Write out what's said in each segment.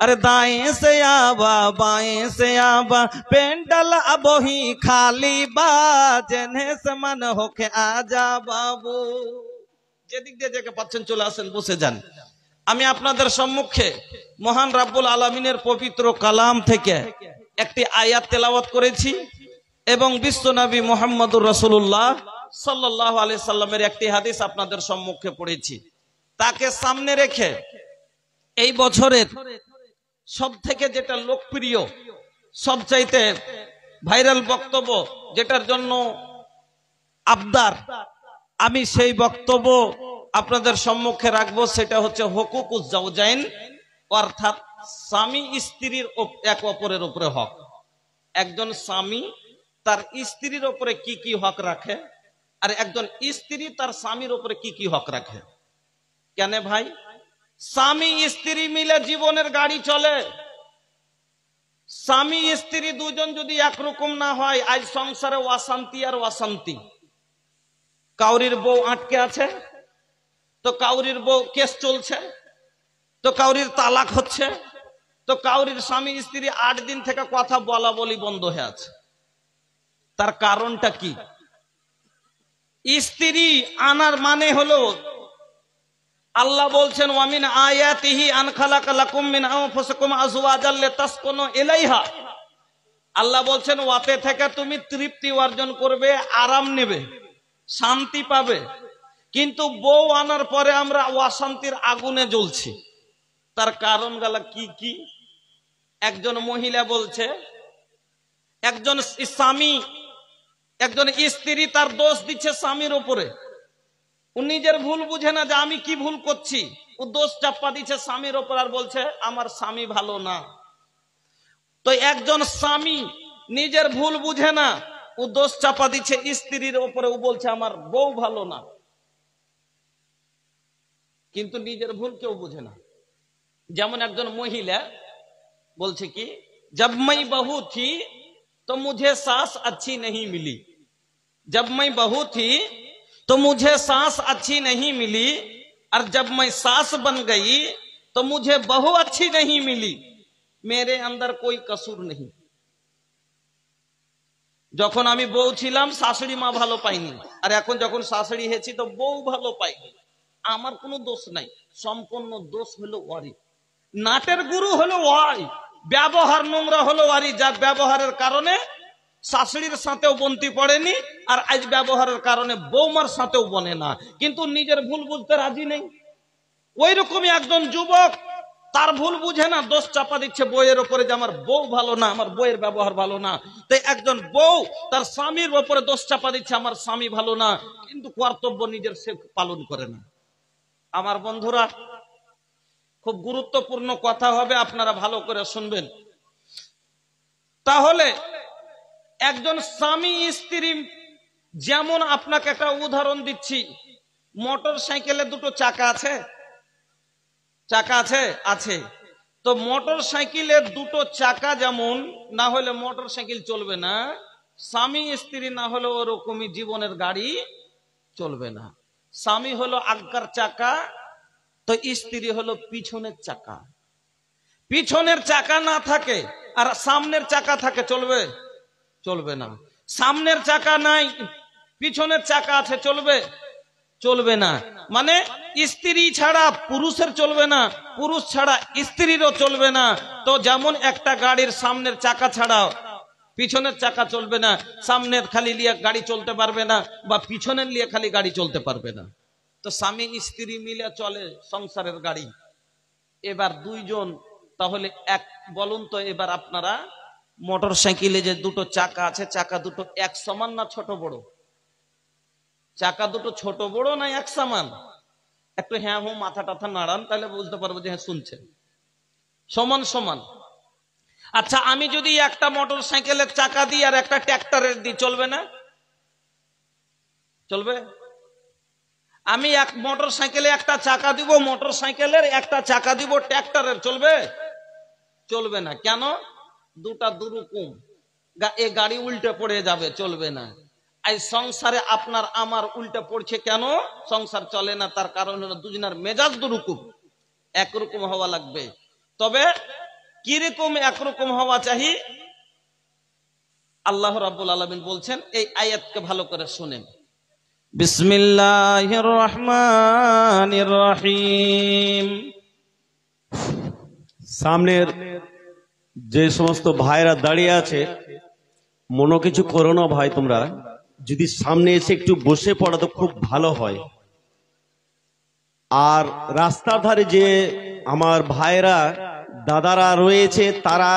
अरे दाएं से आवा बाएं से आवा पेंडल अब ही खाली बा जेने से मन होके आजा बाबू যেদিক দিয়ে যেকে পাচ্ছেন চলে আসেন বসে যান। আমি আপনাদের সম্মুখে মহান রাব্বুল আলামিনের পবিত্র কালাম থেকে একটি আয়াত তেলাওয়াত করেছি এবং বিশ্বনবী মুহাম্মদুর রাসূলুল্লাহ সাল্লাল্লাহু আলাইহি সাল্লামের একটি হাদিস আপনাদের সম্মুখে পড়েছি। তাকে সামনে রেখে এই বছরের সব থেকে যেটা লোকপ্রিয় সবচাইতে ভাইরাল বক্তব্য যেটার জন্য আবদার আমি সেই বক্তব্য আপনাদের সম্মুখে রাখবো, সেটা হচ্ছে হুকুকুজ জাওজাইন, অর্থাৎ স্বামী স্ত্রীর এক অপরের উপরে হক। একজন স্বামী তার স্ত্রীর উপরে কি কি হক রাখে আর একজন স্ত্রী তার স্বামীর উপরে কি কি হক রাখে। কেন ভাই? স্বামী স্ত্রী মিলে জীবনের গাড়ি চলে। স্বামী স্ত্রী দুজন যদি একরকম না হয় আজ সংসারে অশান্তি আর অশান্তি। কাউরির বউ আটকে আছে তো কাউরির বউ কেস চলছে, তো কাউরির তালাক হচ্ছে, তো কাউরির স্বামী স্ত্রী 8 দিন থেকে কথা বলা বলি বন্ধ হয়ে আছে। তার কারণটা কি? স্ত্রী আনার মানে হলো আল্লাহ বলছেন ওয়ামিন আয়াতিহি আন খালাকা লাকুম মিন আনফুসিকুম আজওয়াজাল লিতাসকুনু ইলাইহা। আল্লাহ বলছেন ওয়াতে থেকে তুমি তৃপ্তি অর্জন করবে, আরাম নেবে, শান্তি পাবে। কিন্তু বউ আনার পরে আমরা অশান্তির আগুনে জ্বলছি। তার কারণ গুলা কি কি? একজন মহিলা বলছে একজন স্বামী একজন স্ত্রী তার দোষ দিচ্ছে স্বামীর উপরে, ও নিজের ভুল বুঝে না যে আমি কি ভুল করছি, ও দোষ চাপা দিচ্ছে স্বামীর উপর আর বলছে আমার স্বামী ভালো না। তো একজন স্বামী নিজের ভুল বুঝে না, ও দোষ চাপা দিচ্ছে স্ত্রীর উপরে, ও বলছে আমার বউ ভালো না, কিন্তু নিজের ভুল কেউ বুঝে না। যেমন একজন মহিলা বলছে কি जब मैं बहू थी तो मुझे सास अच्छी नहीं मिली, जब मैं बहू थी तो मुझे सास अच्छी नहीं मिली, और जब मैं सास बन गई तो मुझे बहू अच्छी नहीं मिली, मेरे अंदर कोई कसूर नहीं। যখন আমি বউ ছিলাম শাশুড়ি মা ভালো পাইনি, আর এখন যখন শাশুড়ি হয়েছি তো বউ ভালো পাইনি, আমার কোনো দোষ নাই। সম্পূর্ণ দোষ হলো ওয়ারি, নাটের গুরু হলো ওয়ারি, ব্যবহার নোংরা হলো ওয়ারি, যার ব্যবহারের কারণে শাশুড়ির সাথেও বন্তি পড়েনি আর আজ ব্যবহারের কারণে বৌমার সাথেও বনে না, কিন্তু নিজের ভুল বুঝতে রাজি নেই। ওই রকমই একজন যুবক তার ভুল বুঝে না, দোষ চাপা দিচ্ছে বউয়ের উপরে যে আমার বউ ভালো না, আমার বউয়ের ব্যবহার ভালো না। তাই একজন বউ তার স্বামীর উপরে দোষ চাপা দিচ্ছে আমার স্বামী ভালো না, কিন্তু কর্তব্য নিজের সে পালন করে না। আমার বন্ধুরা, খুব গুরুত্বপূর্ণ কথা হবে, আপনারা ভালো করে শুনবেন। তাহলে একজন স্বামী স্ত্রী, যেমন আপনাকে একটা উদাহরণ দিচ্ছি, মোটর সাইকেলে দুটো চাকা আছে, চাকা আছে আছে তো মোটর সাইকেলের দুটো চাকা যেমন না হলে মোটর সাইকেল চলবে না, স্বামী স্ত্রী না হলে ওরকমই জীবনের গাড়ি চলবে না। স্বামী হলো আজ্ঞার চাকা, তো স্ত্রী হলো পিছনের চাকা। পিছনের চাকা না থাকে আর সামনের চাকা থাকে, চলবে? চলবে না। সামনের চাকা নাই, পিছনের চাকা আছে, চলবে? চলবে না। মানে স্ত্রী ছাড়া পুরুষের চলবে না, পুরুষ ছাড়া স্ত্রীরও চলবে না। তো যেমন একটা গাড়ির সামনের চাকা ছাড়া পিছনের চাকা চলবে না, সামনের খালি লিয়ে গাড়ি চলতে পারবে না, বা পিছনের লিয়ে খালি গাড়ি চলতে পারবে না। তো স্বামী স্ত্রী মিলে চলে সংসারের গাড়ি। এবার দুইজন, তাহলে এক বলুন তো, এবার আপনারা মোটর সাইকেলে যে দুটো চাকা আছে, চাকা দুটো এক সমান না ছোট বড়? চাকা দুটো ছোট বড় না এক সমান? একটু হ্যাঁ হো মাথা টাথা নাড়ান, তাহলে বুঝতে পারবো যে হ্যাঁ শুনছেন। সমান সমান। আচ্ছা, আমি যদি একটা মোটর সাইকেলের চাকা দিই আর একটা ট্র্যাক্টরের দিই, চলবে না? চলবে? আমি এক মোটর সাইকেলে একটা চাকা দিব মোটর সাইকেলের, একটা চাকা দিব ট্র্যাক্টরের, চলবে? চলবে না। কেন? দুটা দুরকম, এ গাড়ি উল্টে পড়ে যাবে, চলবে না। এই সংসারে আপনার আমার উল্টে পড়ছে কেন? সংসার চলে না, তার কারণ হলো দুজনের মেজাজ দুরকম, একরকম হওয়া লাগবে। তবে কিরকম একরকম হওয়া চাহি? আল্লাহ রাব্বুল আলামিন বলছেন, এই আয়াতকে ভালো করে শুনেন। বিসমিল্লাহির রহমানির রহিম। সামনের যে সমস্ত ভাইরা দাঁড়িয়ে আছে, মনো কিছু করো না ভাই, তোমরা যদি সামনে এসে একটু বসে পড়া তো খুব ভালো হয়। আর রাস্তার ধারে যে আমার ভাইরা দাদারা রয়েছে, তারা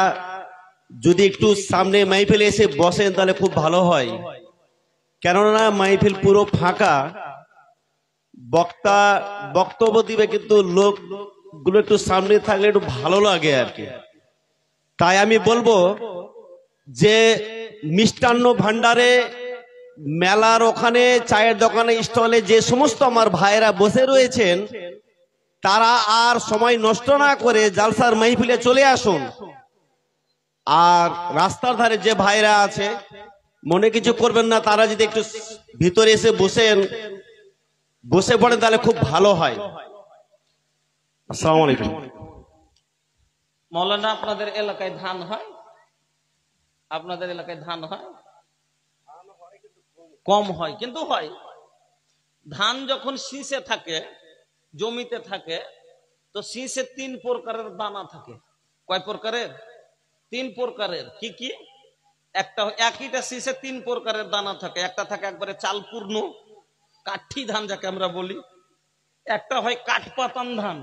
যদি একটু সামনে মাহফিলে এসে বসেন তাহলে খুব ভালো হয়। কেননা মাহফিল পুরো ফাঁকা, বক্তা বক্তব্য দিবে কিন্তু লোকগুলো একটু সামনে থাকলে একটু ভালো লাগে আর কি। তাই আমি বলবো যে মিষ্টান্ন ভান্ডারে, মেলার ওখানে, চায়ের দোকানে, স্টলে যে সমস্ত আমার ভাইয়েরা বসে রয়েছেন, তারা আর সময় নষ্ট না করে জালসার মাহফিলে চলে আসুন। আর রাস্তার ধারে যে ভাইরা আছে, মনে কিছু করবেন না, তারা যদি একটু ভিতরে এসে বসে পড়েন তাহলে খুব ভালো হয়। আসসালামু আলাইকুম। মৌলানা, আপনাদের এলাকায় ধান হয়? আপনাদের এলাকায় ধান হয়? কম হয়, কিন্তু হয়। ধান যখন শীষে থাকে, জমিতে থাকে, তো শীষে 3 প্রকারের দানা থাকে। কয় প্রকারের? 3 প্রকারের। কি কি? একটা একইটা শীষে 3 প্রকারের দানা থাকে। একটা থাকে একবারে চালপূর্ণ কাঠি ধান, যাকে আমরা বলি। একটা হয় কাঠপাতান ধান,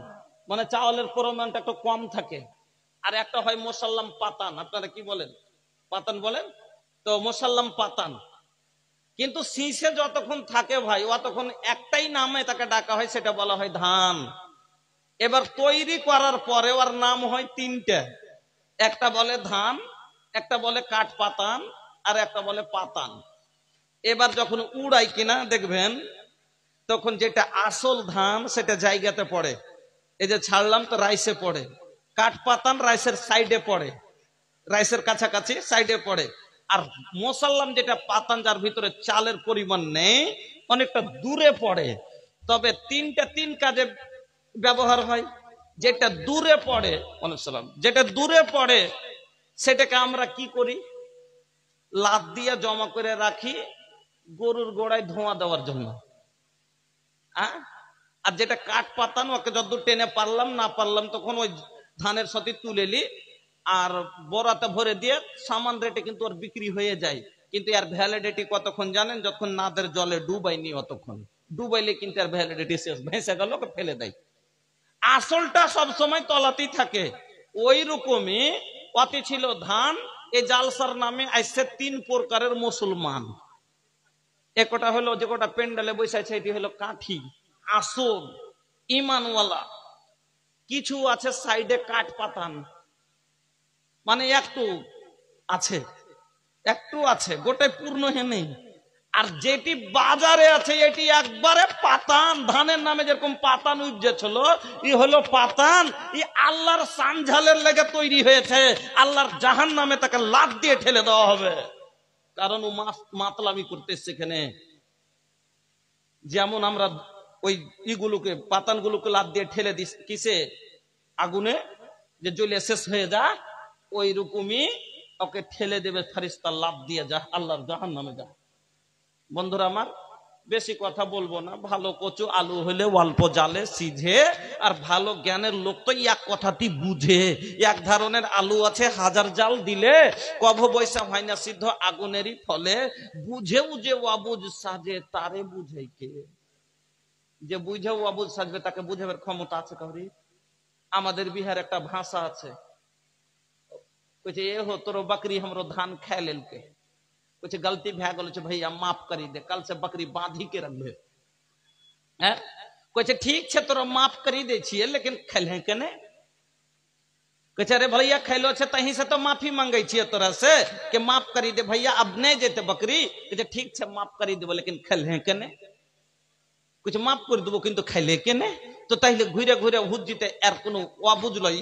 মানে চাউলের পরিমাণটা একটু কম থাকে। আর একটা হয় মোসাল্লাম পাতান। আপনারা কি বলেন? পাতান বলেন তো, মোসাল্লাম পাতান। কিন্তু শীষে যতক্ষণ থাকে ভাই, তখন একটাই নামে তাকে ডাকা হয়, সেটা বলা হয় ধান। এবার তৈরি করার পরে ওর নাম হয় 3টে। একটা বলে ধান, একটা বলে কাঠ পাতান, আর একটা বলে পাতান। এবার যখন উড়াই কিনা দেখবেন, তখন যেটা আসল ধান সেটা জায়গাতে পড়ে। এই যে ছাড়লাম তো রাইসে পড়ে। কাঠ পাতান রাইসের সাইডে পড়ে, রাইসের কাছাকাছি সাইডে পড়ে। আর মোসাল্লাম যেটা পাতান, যার ভিতরে চালের পরিমাণ নেই, অনেকটা দূরে পড়ে। তবে 3 কাজে ব্যবহার হয়। যেটা দূরে পড়ে, যেটা দূরে পড়ে সেটাকে আমরা কি করি? লাদ দিয়ে জমা করে রাখি গরুর গোড়ায় ধোঁয়া দেওয়ার জন্য। আর যেটা কাঠ পাতান, ওকে যতদূর টেনে পারলাম, না পারলাম তখন ওই ধানের সাথে তুলে নি, আর বড়াতে ভরে দিয়ে সামান রেটে কিন্তু ওর বিক্রি হয়ে যায়। কিন্তু এর ভ্যালিডিটি কতক্ষণ জানেন? যতক্ষণ নাদের জলে ডুবাইনি, অতক্ষণ। ডুবাইলে কিন্তু এর ভ্যালিডিটি শেষ, ভেসে গেল, ওকে ফেলে দেয়। আসলটা সব সময় তলাতেই থাকে। ওই রকমই অতি ছিল ধান। এই জালসার নামে আসছে 3 প্রকারের মুসলমান। একটা হলো, যে কটা পেন্ডালে বসেছে, এটি হলো কাঠি, আসল ইমানওয়ালা। কিছু আছে সাইডে কাঠ পাতান, মানে একটু আছে, গোটাই পূর্ণ হে নেই। আর যেটি বাজারে আছে এটি একবারে পাতান। ধানের নামে যেরকম পাতান উপজেছিল, ই হলো পাতান। ই আল্লাহর সানঝালের লেগে তৈরি হয়েছে। আল্লাহর জাহান নামে তাকে লাথ দিয়ে ঠেলে দেওয়া হবে, কারণ ও মাতলামি করতে সেখানে। যেমন আমরা ওই ইগুলোকে, পাতানগুলোকে লাথ দিয়ে ঠেলে দিই কিসে? আগুনে, যে জ্বলে শেষ হয়ে যা, ওই রকমই ওকে ঠেলে দেবে ফেরেশতা, লাফ দিয়ে যা আল্লাহর জাহান্নামে যা। বন্ধুরা আমার, বেশি কথা বলবো না। ভালো কচু আলু হলে অল্প জালে সিঝে। আর ভালো জ্ঞানের লোক তো এক কথাটি বুঝে। এক ধরনের আলু আছে, 1000 জাল দিলে কভ বৈশা হয় না সিদ্ধ, আগুনেরই ফলে। বুঝেও যে অবুঝ সাজে, তারে বুঝে কে? যে বুঝেও অবুঝ সাজবে, তাকে বুঝাবার ক্ষমতা আছে কাউরি? আমাদের বিহার একটা ভাষা আছে, কইছে এ হো তোর बकरी हमरो धान खा लेलके। कुछ गलती भै गेल छै भैया माफ करी दे, कल से बकरी बांधी के रखबे। हैं कहे ठीक छै तोरा माफ करी दे छिए, लेकिन खैले के ने? कहे रे भैया खैलो छै तही से तो माफी मांगे छिए तोरा से कि माफ करी दे भैया, अब नहीं जेते बकरी। कहे ठीक छै माफ करी देबो, लेकिन खैले के ने? कुछ माफ कर देबो किंतु खैले के ने? तो তাইলে ঘুরে ঘুরে হুজ জিতে এর কোনো অবুঝ লই।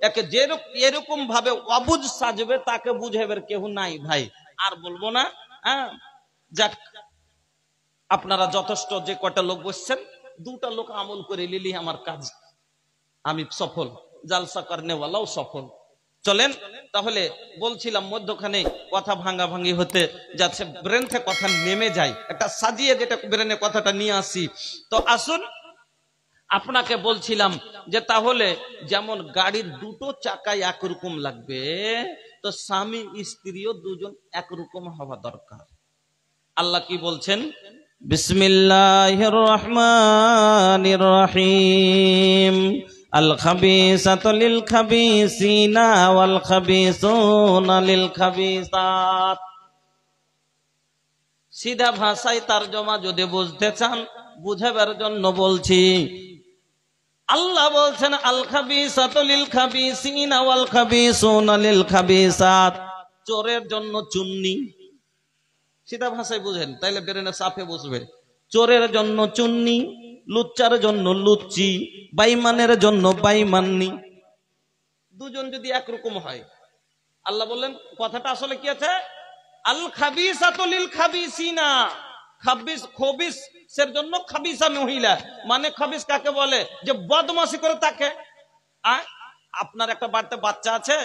একে যে এরকম ভাবে অবুঝ সাজবে, তাকে বুঝাইবার কেউ নাই ভাই। আর বলবো না। যাক, আপনারা যথেষ্ট, যে কটা লোক বসছেন, 2টা লোক আমল করে নিলি আমার কাজ, আমি সফল। জালসা করনেওয়ালাও সফল। চলেন তাহলে বলছিলাম মধ্যখানে কথা ভাঙ্গাভাঙ্গি হতে যাচ্ছে, ব্রেন থেকে কথা নেমে যায়, একটা সাজিয়ে যেটা ব্রেনে কথাটা নিয়ে আসি। তো আসুন, আপনাকে বলছিলাম যে তাহলে যেমন গাড়ির দুটো চাকায় একরকম লাগবে, তো স্বামী স্ত্রীও দুজন একরকম হওয়া দরকার। আল্লাহ কি বলছেন? বিসমিল্লাহির রহমানির রহিম। আল খাবিসাতু লিল খাবিসিনা ওয়াল খাবিসুনা লিল খাবিসাত। সিধা ভাষায় তরজমা যদি বুঝতে চান, বুঝাবার জন্য বলছি। আল্লাহ বলছেন আল খাবিসাতু লিল খাবিসিনা ওয়াল খাবিসুনা লিল খাবিসাত। চোরের জন্য চুন্নি, সিধা ভাষায় বুঝেন তাইলে ব্রেনে সাফে বসবে। চোরের জন্য চুন্নি, লুচ্চার জন্য লুচ্চি, বাইমানের জন্য বাইমান্নি। দুজন যদি একরকম হয়, আল্লাহ বললেন কথাটা আসলে কি আছে? আল খাবিসাতু লিল খাবিসিনা। খাবিস খবিসের জন্য খাবিসা মহিলা, মানে খাবিস কাকে বলে? যে বদমাশি করে তাকে। আপনার একটা বাড়িতে বাচ্চা আছে,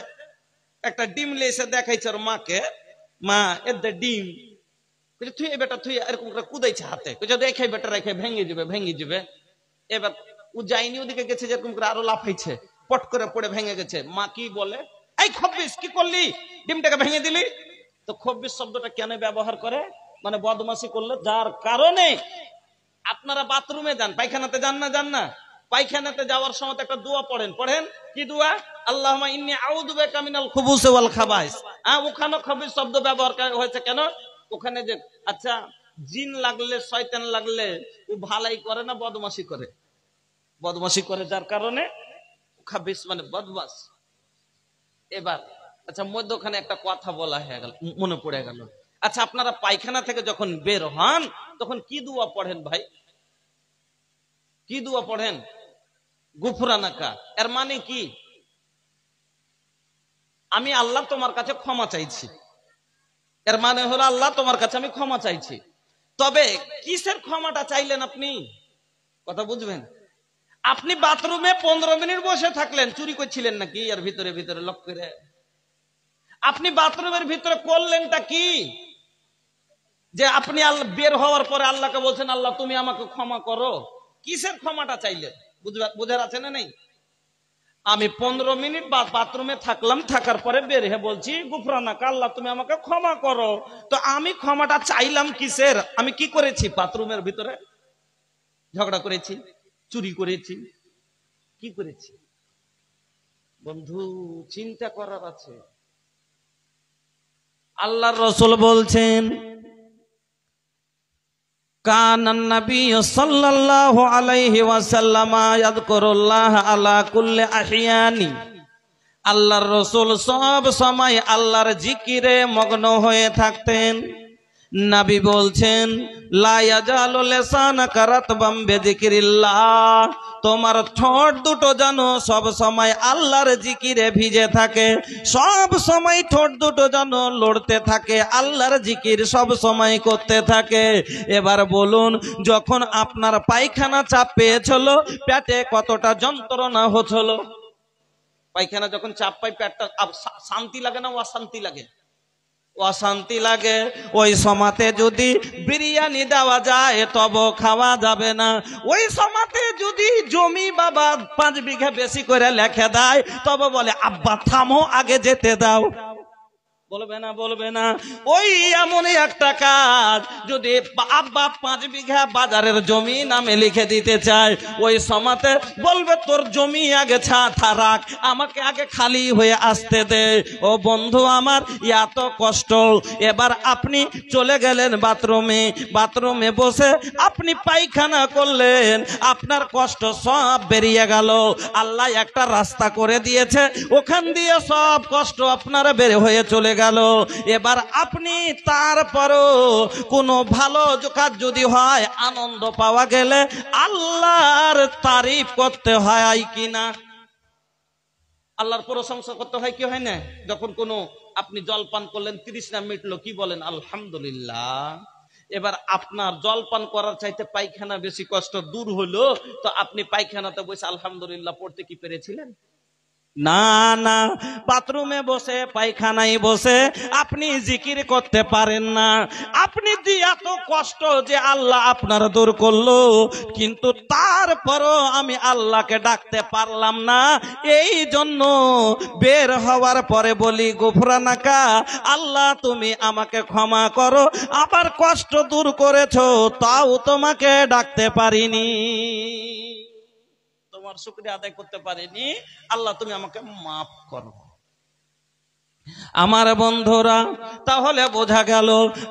একটা ডিম লেসে দেখাইছে ওর মাকে, মা এর ডিম, তুই বেটা তুই এরকম করে কুদাইছে হাতে, রেখে বেটা রেখে ভেঙে যাবে ভেঙে যাবে। এবার ও যায়নি, ওদিকে গেছে যেরকম করে আরো লাফাইছে, পট করে পড়ে ভেঙে গেছে। মা কি বলে? এই খব্বিস কি করলি, ডিমটাকে ভেঙে দিলি। তো খব্বিস শব্দটা কেন ব্যবহার করে? মানে বদমাশি করলে। যার কারণে আপনারা বাথরুমে যান, পায়খানাতে যান না, পায়খানাতে যাওয়ার সময় একটা দোয়া পড়েন। কি দোয়া? আল্লাহুম্মা ইন্নী আউযু বিকা মিনাল খুবুসি ওয়াল খাবাইস। ওখানে খবিস শব্দ ব্যবহার হয়েছে কেন? ওখানে যে আচ্ছা জিন লাগলে শয়তান লাগলে ও ভালাই করে না বদমাশি করে? বদমাশি করে, যার কারণে খাবিস মানে বদমাশ। এবার আচ্ছা মধ্যখানে একটা কথা বলা হয়ে গেল, মনে পড়ে গেল। আচ্ছা আপনারা পায়খানা থেকে যখন বের হন তখন কি দোয়া পড়েন ভাই? কি দোয়া পড়েন? গুফরানাকা। এর মানে কি? আমি আল্লাহ তোমার কাছে ক্ষমা চাইছি। এর মানে হলো আল্লাহ তোমার কাছে আমি ক্ষমা চাইছি। তবে কিসের ক্ষমাটা চাইলেন আপনি? কথা বুঝবেন। আপনি বাথরুমে 15 মিনিট বসে থাকলেন, চুরি করছিলেন নাকি? এর ভিতরে ভিতরে লক করে আপনি বাথরুমের ভিতরে করলেনটা কি? যে আপনি আল্লাহ বের হওয়ার পরে আল্লাহকে বলছেন আল্লাহ তুমি আমাকে ক্ষমা করো। কিসের ক্ষমাটা চাইলেন? বুঝার আছে না নেই? আমি 15 মিনিট বাথরুমে থাকলাম, থাকার পরে বের হয়ে বলছি গুফরানাকা, আল্লাহ তুমি আমাকে ক্ষমা করো। তো আমি ক্ষমাটা চাইলাম কিসের? আমি কি করেছি? বাথরুমের ভিতরে ঝগড়া করেছি, চুরি করেছি, কি করেছি? বন্ধু চিন্তা করার আছে। আল্লাহর রাসূল বলছেন কানান নবী সাল্লাল্লাহু আলাইহি ওয়াসাল্লাম ইয়াযকুরুল্লাহ আলা কুল্লি আহইয়ানি। আল্লাহর রাসূল সব সময় আল্লাহর জিকিরে মগ্ন হয়ে থাকতেন। নবী বলছেন লা ইয়াজালু লিসানাকা রাতবাম বিযিকরিল্লাহ। তোমার ঠোঁট দুটো যেন সব সময় আল্লাহর জিকিরে ভিজে থাকে, সব সময় ঠোঁট দুটো যেন লড়তে থাকে, আল্লাহর জিকির সব সময় করতে থাকে। এবার বলুন, যখন আপনার পায়খানা চাপ পেয়েছিল, পেটে কতটা যন্ত্রণা হচ্ছিল? পায়খানা যখন চাপ পাই পেটটা শান্তি লাগে না অশান্তি লাগে? অশান্তি লাগে। ওই সমাতে যদি বিরিয়ানি দেওয়া যায় তবে খাওয়া যাবে না। ওই সমাতে যদি জমি বাবা 5 বিঘা বেশি করে লেখে দেয় তবে বলে আব্বা থামো, আগে যেতে দাও। বলবে না। ওই এমন একটা কাজ, যদি আব্বা 5 বিঘা বাজারের জমি নামে লিখে দিতে চায়, ওই সমাতে বলবে তোর জমি আগে রাখ, আমাকে আগে খালি হয়ে আসতে দে। ও বন্ধু আমার, এত কষ্ট। এবার আপনি চলে গেলেন বাথরুমে বসে আপনি পায়খানা করলেন, আপনার কষ্ট সব বেরিয়ে গেল। আল্লাহ একটা রাস্তা করে দিয়েছে, ওখান দিয়ে সব কষ্ট আপনার বের হয়ে চলে গেল। এবার আপনি তারপরও কোনো ভালো কাজ যদি হয়, আনন্দ পাওয়া গেলে আল্লাহর তারিফ করতে হয় কিনা? আল্লাহর প্রশংসা করতে হয় কি হয় না? যখন কোনো আপনি জলপান করলেন, 30 না মিটলো, কি বলেন? আলহামদুলিল্লাহ। এবার আপনার জলপান করার চাইতে পায়খানা বেশি কষ্ট দূর হলো, তো আপনি পায়খানাতে বসে আলহামদুলিল্লাহ পড়তে কি পেরেছিলেন? না না, বাথরুমে বসে পায়খানায় বসে আপনি জিকির করতে পারেন না। আপনি যে এত কষ্ট যে আল্লাহ আপনার দূর করলো, কিন্তু তারপরও আমি আল্লাহকে ডাকতে পারলাম না। এই জন্য বের হওয়ার পরে বলি গুফরানাকা, আল্লাহ তুমি আমাকে ক্ষমা করো, আবার কষ্ট দূর করেছো তাও তোমাকে ডাকতে পারিনি, তোমার শুকরিয়া আদায় করতে পারিনি, আল্লাহ তুমি আমাকে মাফ করো। আমার বন্ধুরা, তাহলে বোঝা গেল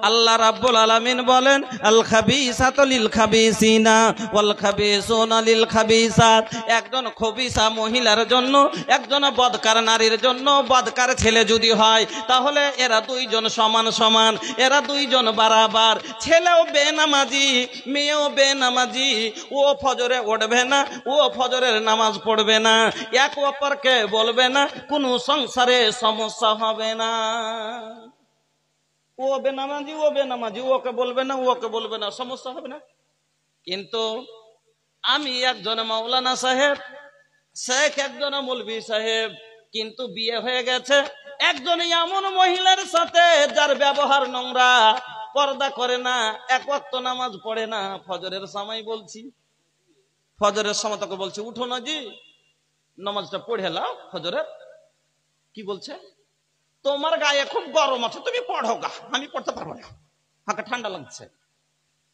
আল্লাহ রাব্বুল আলামিন বলেন আল খাবিসাতু লিল খাবিসিনা ওয়াল খাবিসুনা লিল খাবিসাত। একজন খবিসা মহিলার জন্য, একজন বদকার নারীর জন্য, বদকার ছেলে যদি হয় তাহলে এরা দুইজন সমান সমান, এরা দুইজন বারাবার। ছেলেও বেনামাজি, মেয়েও বেনামাজি, ও ফজরে উঠবে না, ও ফজরের নামাজ পড়বে না, এক অপরকে বলবে না, কোনো সংসারে সমস্যা হবে না। ও বেনামাজি, ও বেনামাজি, ওকে বলবে না, ওকে বলবে না, সমস্যা হবে না। কিন্তু আমি একজন মাওলানা সাহেব, শেখ একজন মৌলভী সাহেব, কিন্তু বিয়ে হয়ে গেছে একজন এমন মহিলার সাথে যার ব্যবহার নোংরা, পর্দা করে না, এক ওয়াক্ত নামাজ পড়ে না। ফজরের সময় বলছি, ফজরের সময় তোকে বলছি উঠো না জি, নামাজটা পড়ে লাও ফজরের। কি বলছে? তোমার গায়ে খুব গরম আছে, তুমি পড়ো গা, আমি পড়তে পারবো না, আমাকে ঠান্ডা লাগছে।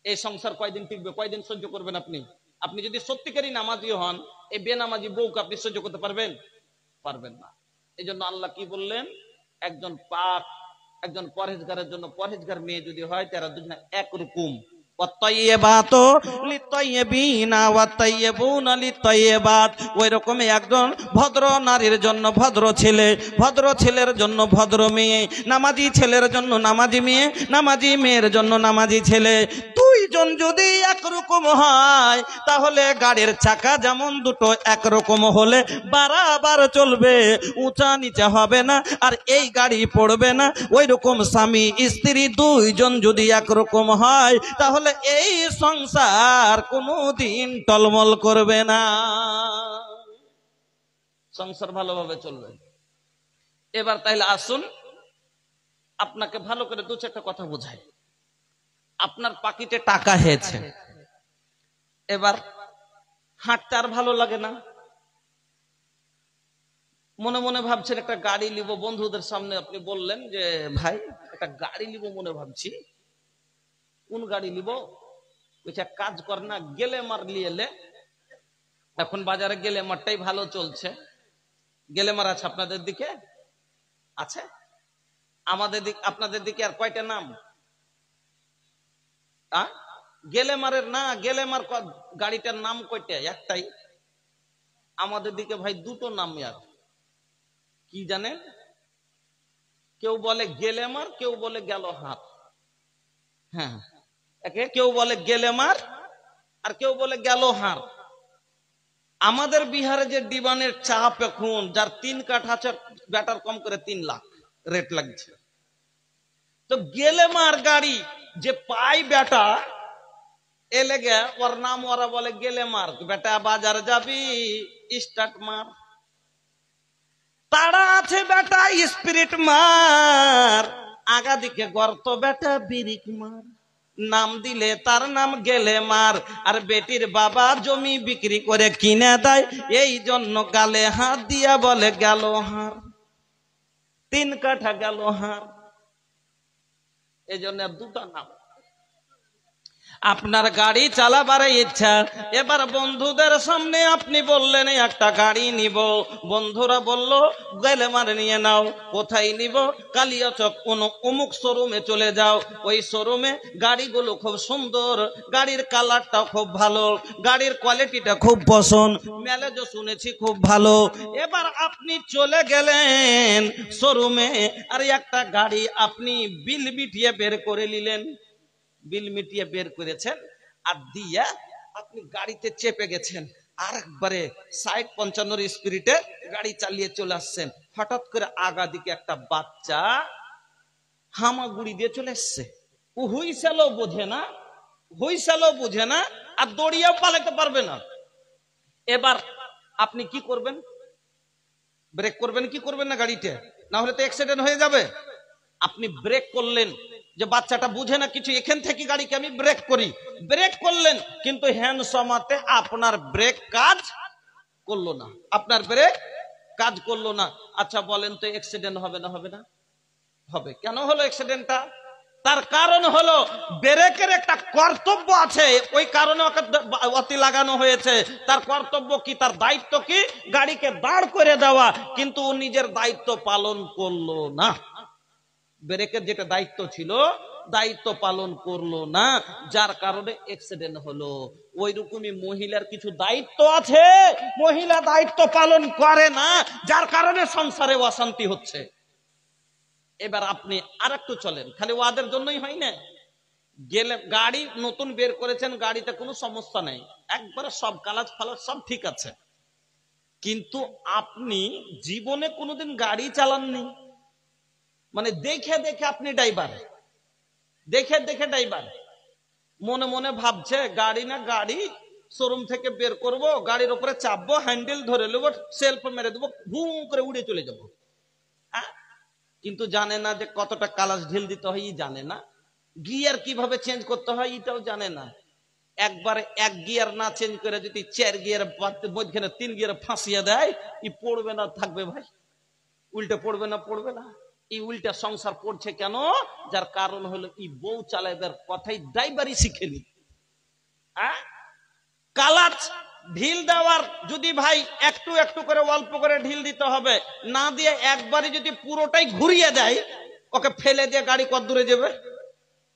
এই সংসার কয়দিন টিকবে, কয়দিন সহ্য করবেন আপনি? আপনি যদি সত্যিকারই নামাজি হন, এই বেনামাজি বউকে আপনি সহ্য করতে পারবেন? পারবেন না। এই জন্য আল্লাহ কি বললেন? একজন পাক, একজন পরহেজগারের জন্য পরহেজগার মেয়ে যদি হয়, তারা দুজনে একরকম। ওই রকম একজন ভদ্র নারীর জন্য ভদ্র ছেলে, ভদ্র ছেলের জন্য ভদ্র মেয়ে, নামাজি ছেলের জন্য নামাজি মেয়ে, নামাজি মেয়ের জন্য নামাজি ছেলে। দুইজন যদি একরকম হয় তাহলে গাড়ির চাকা যেমন দুটো একরকম হলে বারবার চলবে, উঁচা নিচা হবে না, আর এই গাড়ি পড়বে না। ওই রকম স্বামী স্ত্রী দুইজন যদি একরকম হয় তাহলে এই সংসার কোনোদিন টলমল করবে না, সংসার ভালোভাবে চলবে। এবার তাইলে আসুন আপনাকে ভালো করে দু চারটা কথা বোঝাই। আপনার পাকিটে টাকা হয়েছে, এবার হাঁটতে আর ভালো লাগে না, মনে মনে ভাবছেন একটা গাড়ি নিব। বন্ধুদের সামনে আপনি বললেন যে ভাই একটা গাড়ি নিব মনে ভাবছি, কোন গাড়ি নিব? এক কাজ কর না, গেলেমার নিয়ে এলে। এখন বাজারে গেলেমারটাই ভালো চলছে। গেলেমার আছে আপনাদের দিকে? আছে? আমাদের দিকে, আপনাদের দিকে আর কয়টা নাম? গেলেমারের না, গেলেমার গাড়িটার নাম কয়টা? একটাই। আমাদের দিকে ভাই দুটো নাম। আর কি জানেন? কেউ বলে গেলেমার, কেউ বলে গেল হাত। হ্যাঁ, কেউ বলে গেলেমার আর কেউ বলে গেল হার। আমাদের বিহারে যে ডিবানের চাপ এখন, যার 3 কাঠা আছে, ব্যাটার কম করে 3 লাখ রেট লাগছে। তো গেলেমার গাড়ি যে পাই বেটা এলে গে, ওর নাম ওরা বলে গেলেমার। বেটা বাজার যাবি, স্টার্ট মার। তারা আছে বেটা স্পিরিট মার, আগা দিকে গর্ত বেটা বিরিক মার। নাম দিলে তার নাম গেলেমার। আর বেটির বাবা জমি বিক্রি করে কিনে দেয়, এই জন্য গালে হাত দিয়া বলে গেল হার। 3 কাঠা গেল হার, এই জন্য দুটা নাম। আপনার গাড়ি চালাবার ইচ্ছা, এবার বন্ধুদের সামনে আপনি বললেন একটা গাড়ি নিব, বন্ধুরা বলল গেলেমার নিয়ে নাও। কোথায় নিব? কালিয়াচক কোন অমুক শোরুমে চলে যাও। ওই শোরুমে গাড়িগুলো খুব সুন্দর, গাড়ির কালারটা খুব ভালো, গাড়ির কোয়ালিটিটা খুব পছন্দ, মেলেজও শুনেছি খুব ভালো। এবার আপনি চলে গেলেন শোরুমে, আর একটা গাড়ি আপনি বিল মিটিয়ে বের করে নিলেন। বিল মিটিয়ে বের করেছেন আর দিয়া আপনি গাড়িতে চেপে গেছেন, আর একবারে 60-55 স্পিডে গাড়ি চালিয়ে চলে আসছেন। হঠাৎ করে আগা দিকে একটা বাচ্চা হামাগুড়ি দিয়ে চলে এসছে। ও হুইসেলও বোঝে না, হুইসেলও বোঝে না, আর দড়িয়েও পালাতে পারবে না। এবার আপনি কি করবেন? ব্রেক করবেন কি করবেন না গাড়িতে, না হলে তো অ্যাক্সিডেন্ট হয়ে যাবে। আপনি ব্রেক করলেন, যে বাচ্চাটা বুঝে না কিছু, এখান থেকে গাড়িকে আমি ব্রেক করি, ব্রেক করলেন, কিন্তু হ্যান্ড সমাতে আপনার ব্রেক কাজ করলো না, আপনার ব্রেক কাজ করলো না। আচ্ছা বলেন তো অ্যাক্সিডেন্ট হবে না হবে না? হবে। কেন হলো অ্যাক্সিডেন্টটা? তার কারণ হলো ব্রেকের একটা কর্তব্য আছে, ওই কারণে ওকে অতি লাগানো হয়েছে। তার কর্তব্য কি, তার দায়িত্ব কি? গাড়িকে দাঁড় করে দেওয়া, কিন্তু ও নিজের দায়িত্ব পালন করলো না। ব্রেকের যেটা দায়িত্ব ছিল, দায়িত্ব পালন করলো না, যার কারণে অ্যাক্সিডেন্ট হলো। ওই রকমই মহিলার কিছু দায়িত্ব আছে, মহিলা দায়িত্ব পালন করে না, যার কারণে সংসারে অশান্তি হচ্ছে। এবার আপনি আর একটু চলেন, খালি ওয়াদের জন্যই হয় না। গেলে গাড়ি নতুন বের করেছেন, গাড়িতে কোনো সমস্যা নেই, একবারে সব কালাজ ফালাজ সব ঠিক আছে, কিন্তু আপনি জীবনে কোনোদিন গাড়ি চালাননি, মানে দেখে দেখে আপনি ড্রাইভার, দেখে দেখে ড্রাইভার, মনে মনে ভাবছে গাড়ি না গাড়ি, শোরুম থেকে বের করব, গাড়ির উপরে চাপবো, হ্যান্ডেল ধরে নেবো, সেলফ মেরে দেবো, ভুম করে উড়ে চলে যাবো। কিন্তু জানে না যে কতটা কালাস ঢিল দিতে হয়, জানে না গিয়ার কিভাবে চেঞ্জ করতে হয়, এটাও জানে না। একবারে এক গিয়ার না চেঞ্জ করে যদি 4 গিয়ার মধ্যখানে 3 গিয়ার ফাঁসিয়ে দেয়, ই পড়বে না থাকবে ভাই? উল্টে পড়বে না পড়বে না? এই উল্টা সংসার পড়ছে কেন? যার কারণ হলো ই বউ চালাইবার কথাই ড্রাইভারই শিখেনি। কালাচ ঢিল দেওয়ার যদি ভাই একটু একটু করে অল্প করে ঢিল দিতে হবে, না দিয়ে একবারে যদি পুরোটাই ঘুরিয়ে দেয়, ওকে ফেলে দিয়ে গাড়ি কত দূরে যাবে?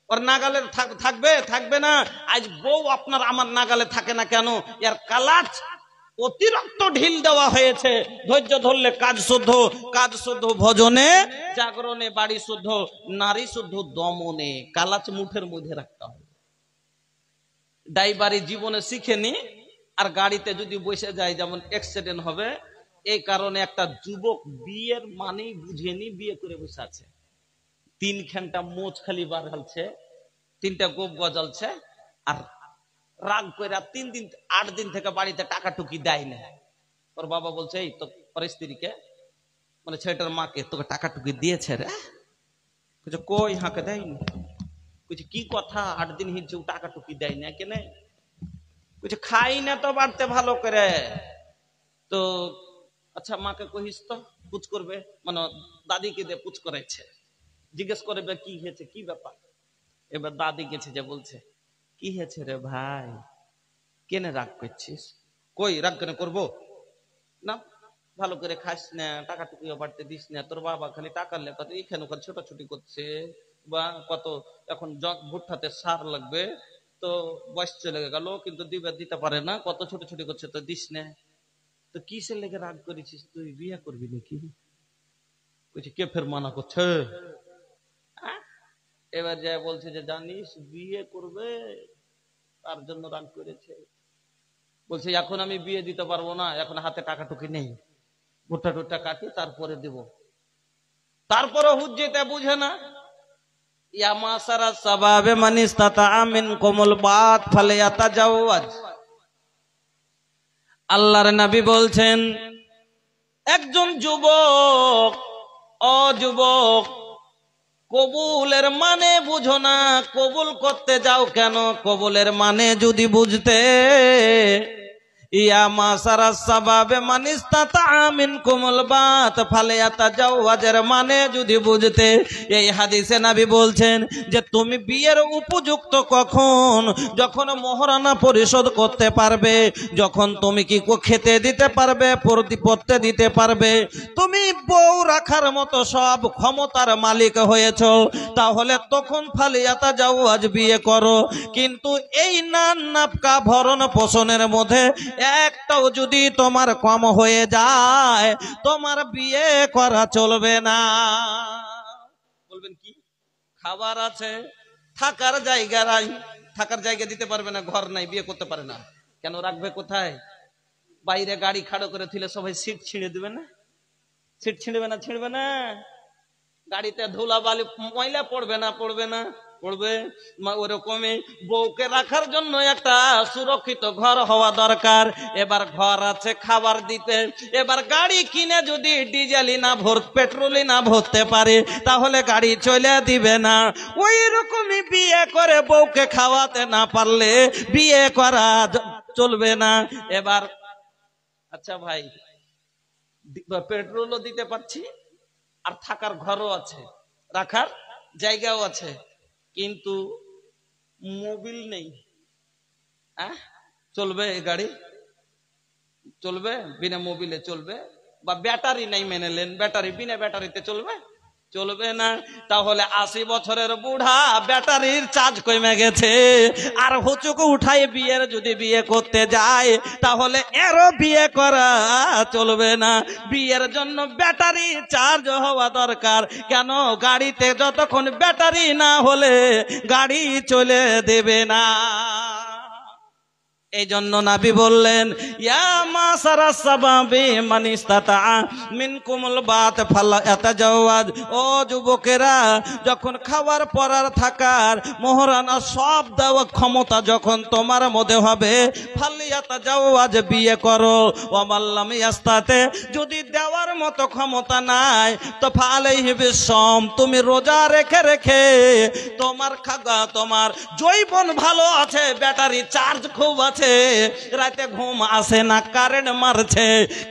ওর নাগালে থাকবে? থাকবে না। আজ বউ আপনার আমার নাগালে থাকে না কেন? এর কালাচ অতিরিক্ত ঢিল দেওয়া হয়েছে। ধৈর্য ধরলে কাজ শুদ্ধ, কাজ শুদ্ধ ভজনে, জাগরণে বাড়ি শুদ্ধ, নারী শুদ্ধ দমনে। কালাচ মুঠের মধ্যে রাখতে হবে। ড্রাইভারি জীবনে শিখেনি, আর গাড়িতে যদি বসে যায় যেমন অ্যাক্সিডেন্ট হবে। এই কারণে একটা যুবক বিয়ের মানেই বুঝেনি, বিয়ে করে বসে আছে, 3 ঘন্টা মোচ খালি বার হালছে, 3টা গোপ গজালছে, আর রাগ করে 3 দিন 8 দিন থেকে বাড়িতে টাকা টুকি দেয় না। ওর বাবা বলছে, এই তো ওর স্ত্রীকে, মানে ছেলেটার মাকে, তোকে টাকা টুকি দিয়েছে রে? বলছে কই, হাঁকে দেয়নি। বলছে কি কথা, 8 দিন হিলছে টাকা টুকি দেয় না কেন? বলছে খাই না তো বাড়তে ভালো করে। তো আচ্ছা মাকে কহিস তো, পুচ করবে, মানে দাদিকে দিয়ে পুচ করাইছে, জিজ্ঞেস করবে কি হয়েছে, কি ব্যাপার। এবার দাদি গেছে, যে বলছে কি হয়েছে রে ভাই, কেন রাগ করছিস? কই রাগ কেন করবো না, ভালো করে খাস না, টাকা টুকুও বাড়তে দিস না, তোর বাবা খালি টাকার লেখা এইখানে ছোটাছুটি করছে, বা কত এখন ভুট্টাতে সার লাগবে, তো বয়স চলে গেল, কিন্তু দিতে পারে না, কত ছোটাছুটি করছে, তো দিস না। তো কিসের লেগে রাগ করেছিস, তুই বিয়ে করবি নাকি? বলছে কে ফের মানা করছে? এবার যা বলছে যে জানিস বিয়ে করবে, তার জন্য রাগ করেছে। বলছে এখন আমি বিয়ে দিতে পারবো না, এখন হাতে টাকা টুকি নেই, ভুট্টা টুট্টা কাটি তারপরে দেব। তারপরে হুজ্জেতে বুঝে না। ইয়া মাসারা সাবাবে মান ইসতাতা মিনকুমুল বাত ফালিয়াতাজাওয়াজ। আল্লাহর নবী বলছেন, একজন যুবক, যুবক, কবুলের মানে বুঝো না, কবুল করতে যাও কেন? কবুলের মানে যদি বুঝতে, ইয়া মাসারা সাবাবে মান ইসতাতা মিনকুমুল বাত ফালিয়াতাজাওয়াজের মানে যদি বুঝতে, এই হাদিসে নবী বলছেন যে তুমি বিয়ের উপযুক্ত কখন? যখন মোহরানা পরিশোধ করতে পারবে, যখন তুমি কি খেতে দিতে পারবে, পড়তে দিতে পারবে, তুমি বউ রাখার মতো সব ক্ষমতার মালিক হয়েছো, তাহলে তখন ফালিয়াতাজাওয়াজ বিয়ে করো। কিন্তু এই নান নাপকা ভরণ পোষণের মধ্যে একটাও যদি তোমার কম হয়ে যায়, তোমার বিয়ে করা চলবে না। বলবেন কি, খাবার আছে, থাকার জায়গা নাই, থাকার জায়গা দিতে পারবে না, ঘর নাই, বিয়ে করতে পারে না, কেন রাখবে কোথায়? বাইরে গাড়ি খাড়ো করে দিলে সবাই সিট ছিঁড়ে দেবে না? সিট ছিঁড়বে না? ছিঁড়বে না? গাড়িতে ধুলা বালি ময়লা পড়বে না? পড়বে না? পড়বে। ওরকমই বউকে রাখার জন্য একটা সুরক্ষিত ঘর হওয়া দরকার। এবার ঘর আছে, খাবার দিতে, এবার গাড়ি কিনে যদি ডিজেলই না পেট্রোলই না ভরতে পারে তাহলে গাড়ি চলে দিবে না। ওই রকমই বিয়ে করে বউকে খাওয়াতে না পারলে বিয়ে করা চলবে না। এবার আচ্ছা ভাই, পেট্রোলও দিতে পারছি আর থাকার ঘরও আছে, রাখার জায়গাও আছে, কিন্তু মোবিল নেই। চলবে এই গাড়ি? চলবে? বিনা মোবিলে চলবে? বা ব্যাটারি নাই, মেনে নেন ব্যাটারি, বিনা ব্যাটারিতে চলবে? চলবে না। তাহলে 80 বছরের বুড়া ব্যাটারির চার্জ কমে গেছে, আর হুচুকে উঠায় বিয়ের যদি বিয়ে করতে যায় তাহলে এরও বিয়ে করা চলবে না। বিয়ের জন্য ব্যাটারি চার্জ হওয়া দরকার। কেন? গাড়িতে যতক্ষণ ব্যাটারি না হলে গাড়ি চলে দেবে না। এই জন্য নবী বললেন, ইয়া মাসারা সাবাবি মান ইসতাতা মিনকুমুল বাত ফালায়াতাজাওয়াজ। ও যুবকেরা, যখন খাবার পরার থাকার মোহরানা সব দেওয়া ক্ষমতা যখন তোমার মধ্যে হবে, ফালায়াতাজাওয়াজ, বিয়ে করো। ওয়া মাল্লাম ইয়াস্তাতে, যদি দেওয়ার মতো ক্ষমতা নাই তো ফালাইহি বিসম, তুমি রোজা রেখে রেখে তোমার জৈবন ভালো আছে, ব্যাটারি চার্জ খুব আছে, রাতে ঘুম আসে না, কারেন্ট মারছে,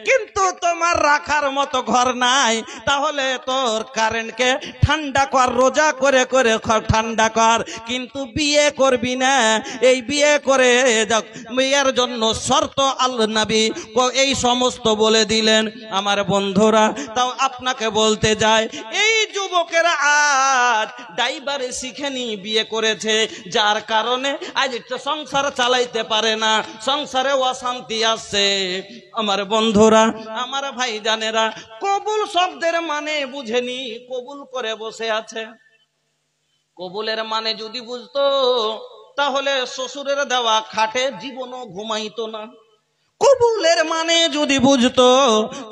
কিন্তু তোমার রাখার মতো ঘর নাই, তাহলে তোর কারেন্টকে ঠান্ডা কর, রোজা করে করে ঠান্ডা কর, কিন্তু বিয়ে করবি না। এই বিয়ে করে বিয়ের জন্য শর্ত আল্লাহ নবী এই সমস্ত বলে দিলেন। আমার বন্ধুরা, তাও আপনাকে বলতে যায়, এই যুবকেরা আজ ড্রাইভারে শিখেনি, বিয়ে করেছে, যার কারণে আজ একটা সংসার চালাইতে পারে না, সংসারে অশান্তি আসছে। আমার বন্ধুরা, আমার ভাই জানেরা, কবুল শব্দের মানে বুঝেনি, কবুল করে বসে আছে। কবুলের মানে যদি বুঝতো তাহলে শ্বশুরের দেওয়া খাটে জীবনও ঘুমাইতো না। কবুলের মানে যদি বুঝতো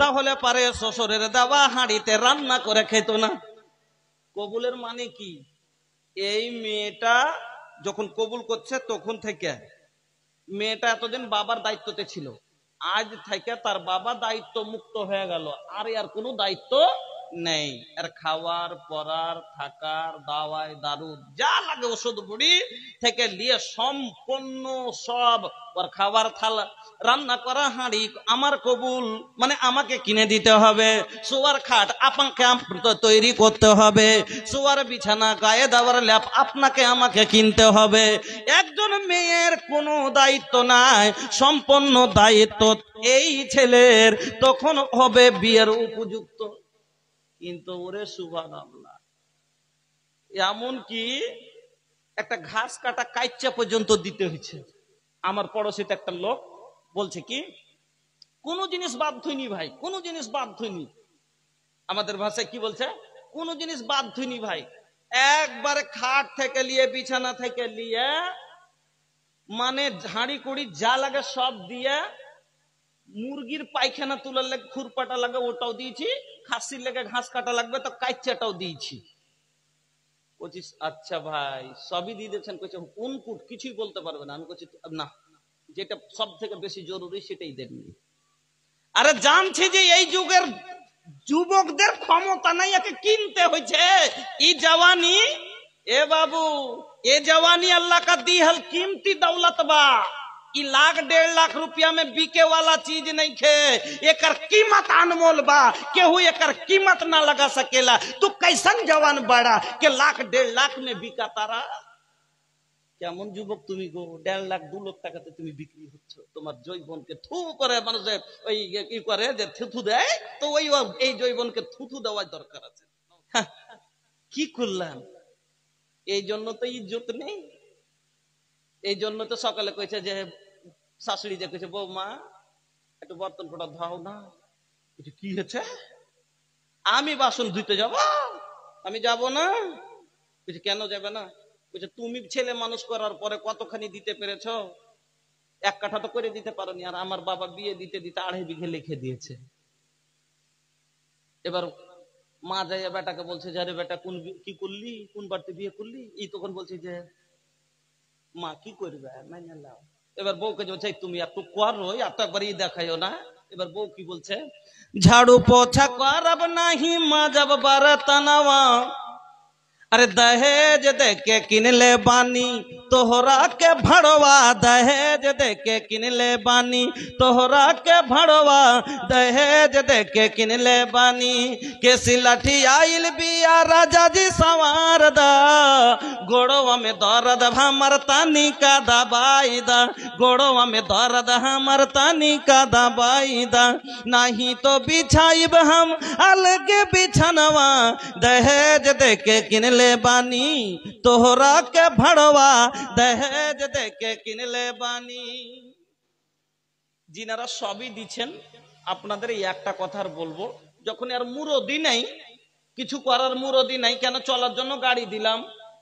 তাহলে পারে শ্বশুরের দেওয়া হাঁড়িতে রান্না করে খেত না। কবুলের মানে কি? এই মেয়েটা যখন কবুল করছে তখন থেকে মেয়েটা এতদিন বাবার দায়িত্বতে ছিল, আজ থেকে তার বাবা দায়িত্ব মুক্ত হয়ে গেল, আর কোনো দায়িত্ব নেই। আর খাওয়ার, পরার, থাকার, দাওয়ায় দারু যা লাগে, ওষুধ বুড়ি থেকে নিয়ে সম্পূর্ণ সব, ওর খাবার থালা, রান্না করা হাঁড়ি আমার কবুল, মানে আমাকে কিনে দিতে হবে। শোয়ার খাট আপনাকে তৈরি করতে হবে, শোয়ার বিছানা, গায়ে দেওয়ার ল্যাপ আপনাকে আমাকে কিনতে হবে। একজন মেয়ের কোনো দায়িত্ব নাই, সম্পূর্ণ দায়িত্ব এই ছেলের, তখন হবে বিয়ের উপযুক্ত। কিন্তু ওরে সুবহানাল্লাহ, এমন কি একটা ঘাস কাটা কাইচ্চা পর্যন্ত দিতে হয়েছে। আমার পড়োশিতে একটা লোক বলছে কি, কোনো জিনিস বাদ ধুইনি ভাই, কোনো জিনিস বাদ ধুইনি। আমাদের ভাষায় কি বলছে? কোনো জিনিস বাদ ধুইনি ভাই। একবারে খাট থেকে নিয়ে, বিছানা থেকে নিয়ে, মানে ঝাড়ি কুড়ি যা লাগে সব দিয়ে, মুরগির পায়খানা তোলার লেগে খুরপাটা লাগে ওটাও দিয়েছি, খাসির লেগে ঘাস কাটা লাগবে তো কাইচ্চাটাও দিয়েছি। বলছিস আচ্ছা ভাই, সবই দিয়ে দিয়েছেন। কইছে কোনকুট কিছুই বলতে পারবে না। আমি বলছি না, যেটা সব থেকে বেশি জরুরি সেটাই দেননি। আরে জানছি যে এই যুগের যুবকদের ক্ষমতা নাই, একে কিনতে হয়েছে। ই জওয়ানি, এ বাবু, এ जवानी अल्लाह का दी हल कीमती दौलत बा। ई 1.5 लाख रुपया में बिके वाला चीज नहीं खे, एकर कीमत अनमोल बा, केहू एकर कीमत ना लगा सकेला। तू कैसन जवान बड़ा के 1.5 लाख में बिका तारा? কেমন যুবক তুমি গো, 1.5 লাখ 2 লাখ টাকাতে তুমি বিক্রি হচ্ছ। তোমার জৈবনকে থু করে মানুষ ওই কি করে যে থুথু দেয়, তো ওই এই জৈবনকে থুথু দেওয়ার দরকার আছে। কি করলাম? এই জন্য তো ইজ্জত নেই। এই জন্য তো সকালে কইছে যে শাশুড়ি যে কইছে, বৌমা একটু বর্তন ফোটা ধাও না। কি হয়েছে? আমি বাসন ধুইতে যাব? আমি যাব না। কেন যাবে না? বলছে তুমি ছেলে মানুষ করার পরে কতখানি দিতে পেরেছ? 1 কাঠা তো করে দিতে পারোনি। আর আমার বাবা বিয়ে দিতে দিতে 2.5 বিঘে লিখে দিয়েছে। এবার মা যাইয়া বেটাকে বলছে যে আরে বেটা কি করলি, কোন বাড়িতে বিয়ে করলি? এই তখন বলছে যে মা কি করবে মাইনে লাও। এবার বউকে বলছে তুমি একটু করো, এত একবার দেখাইও না। এবার বউ কি বলছে, ঝাড়ু পোছা করব নাহি মা যাব বারাতানাওয়া, अरे दहेज दे के किनले बानी तोहरा के भड़वा, दहेज दे के किनले बानी तोहरा के भड़वा, दहेज दे के किनले बानी। केसी लाठी आइल बिया राजा जी सवार दा, गोड़वा में दर्द हमर तानी का दबाई दा, गोड़वा में दर्द हमर तानी का दबाई दा, नहीं तो बिछाइब हम अलग बिछनवा, दहेज दे के किनले बानी तोहरा के भड़वा, दहेज दे के किनले बानी। जिनारा सभी दिচ্ছেন আপনাদের এই একটা কথার বলবো, যখন আর মুরদি নাই, কিছু করার মুরদি নাই, কেন চলার জন্য গাড়ি দিলাম,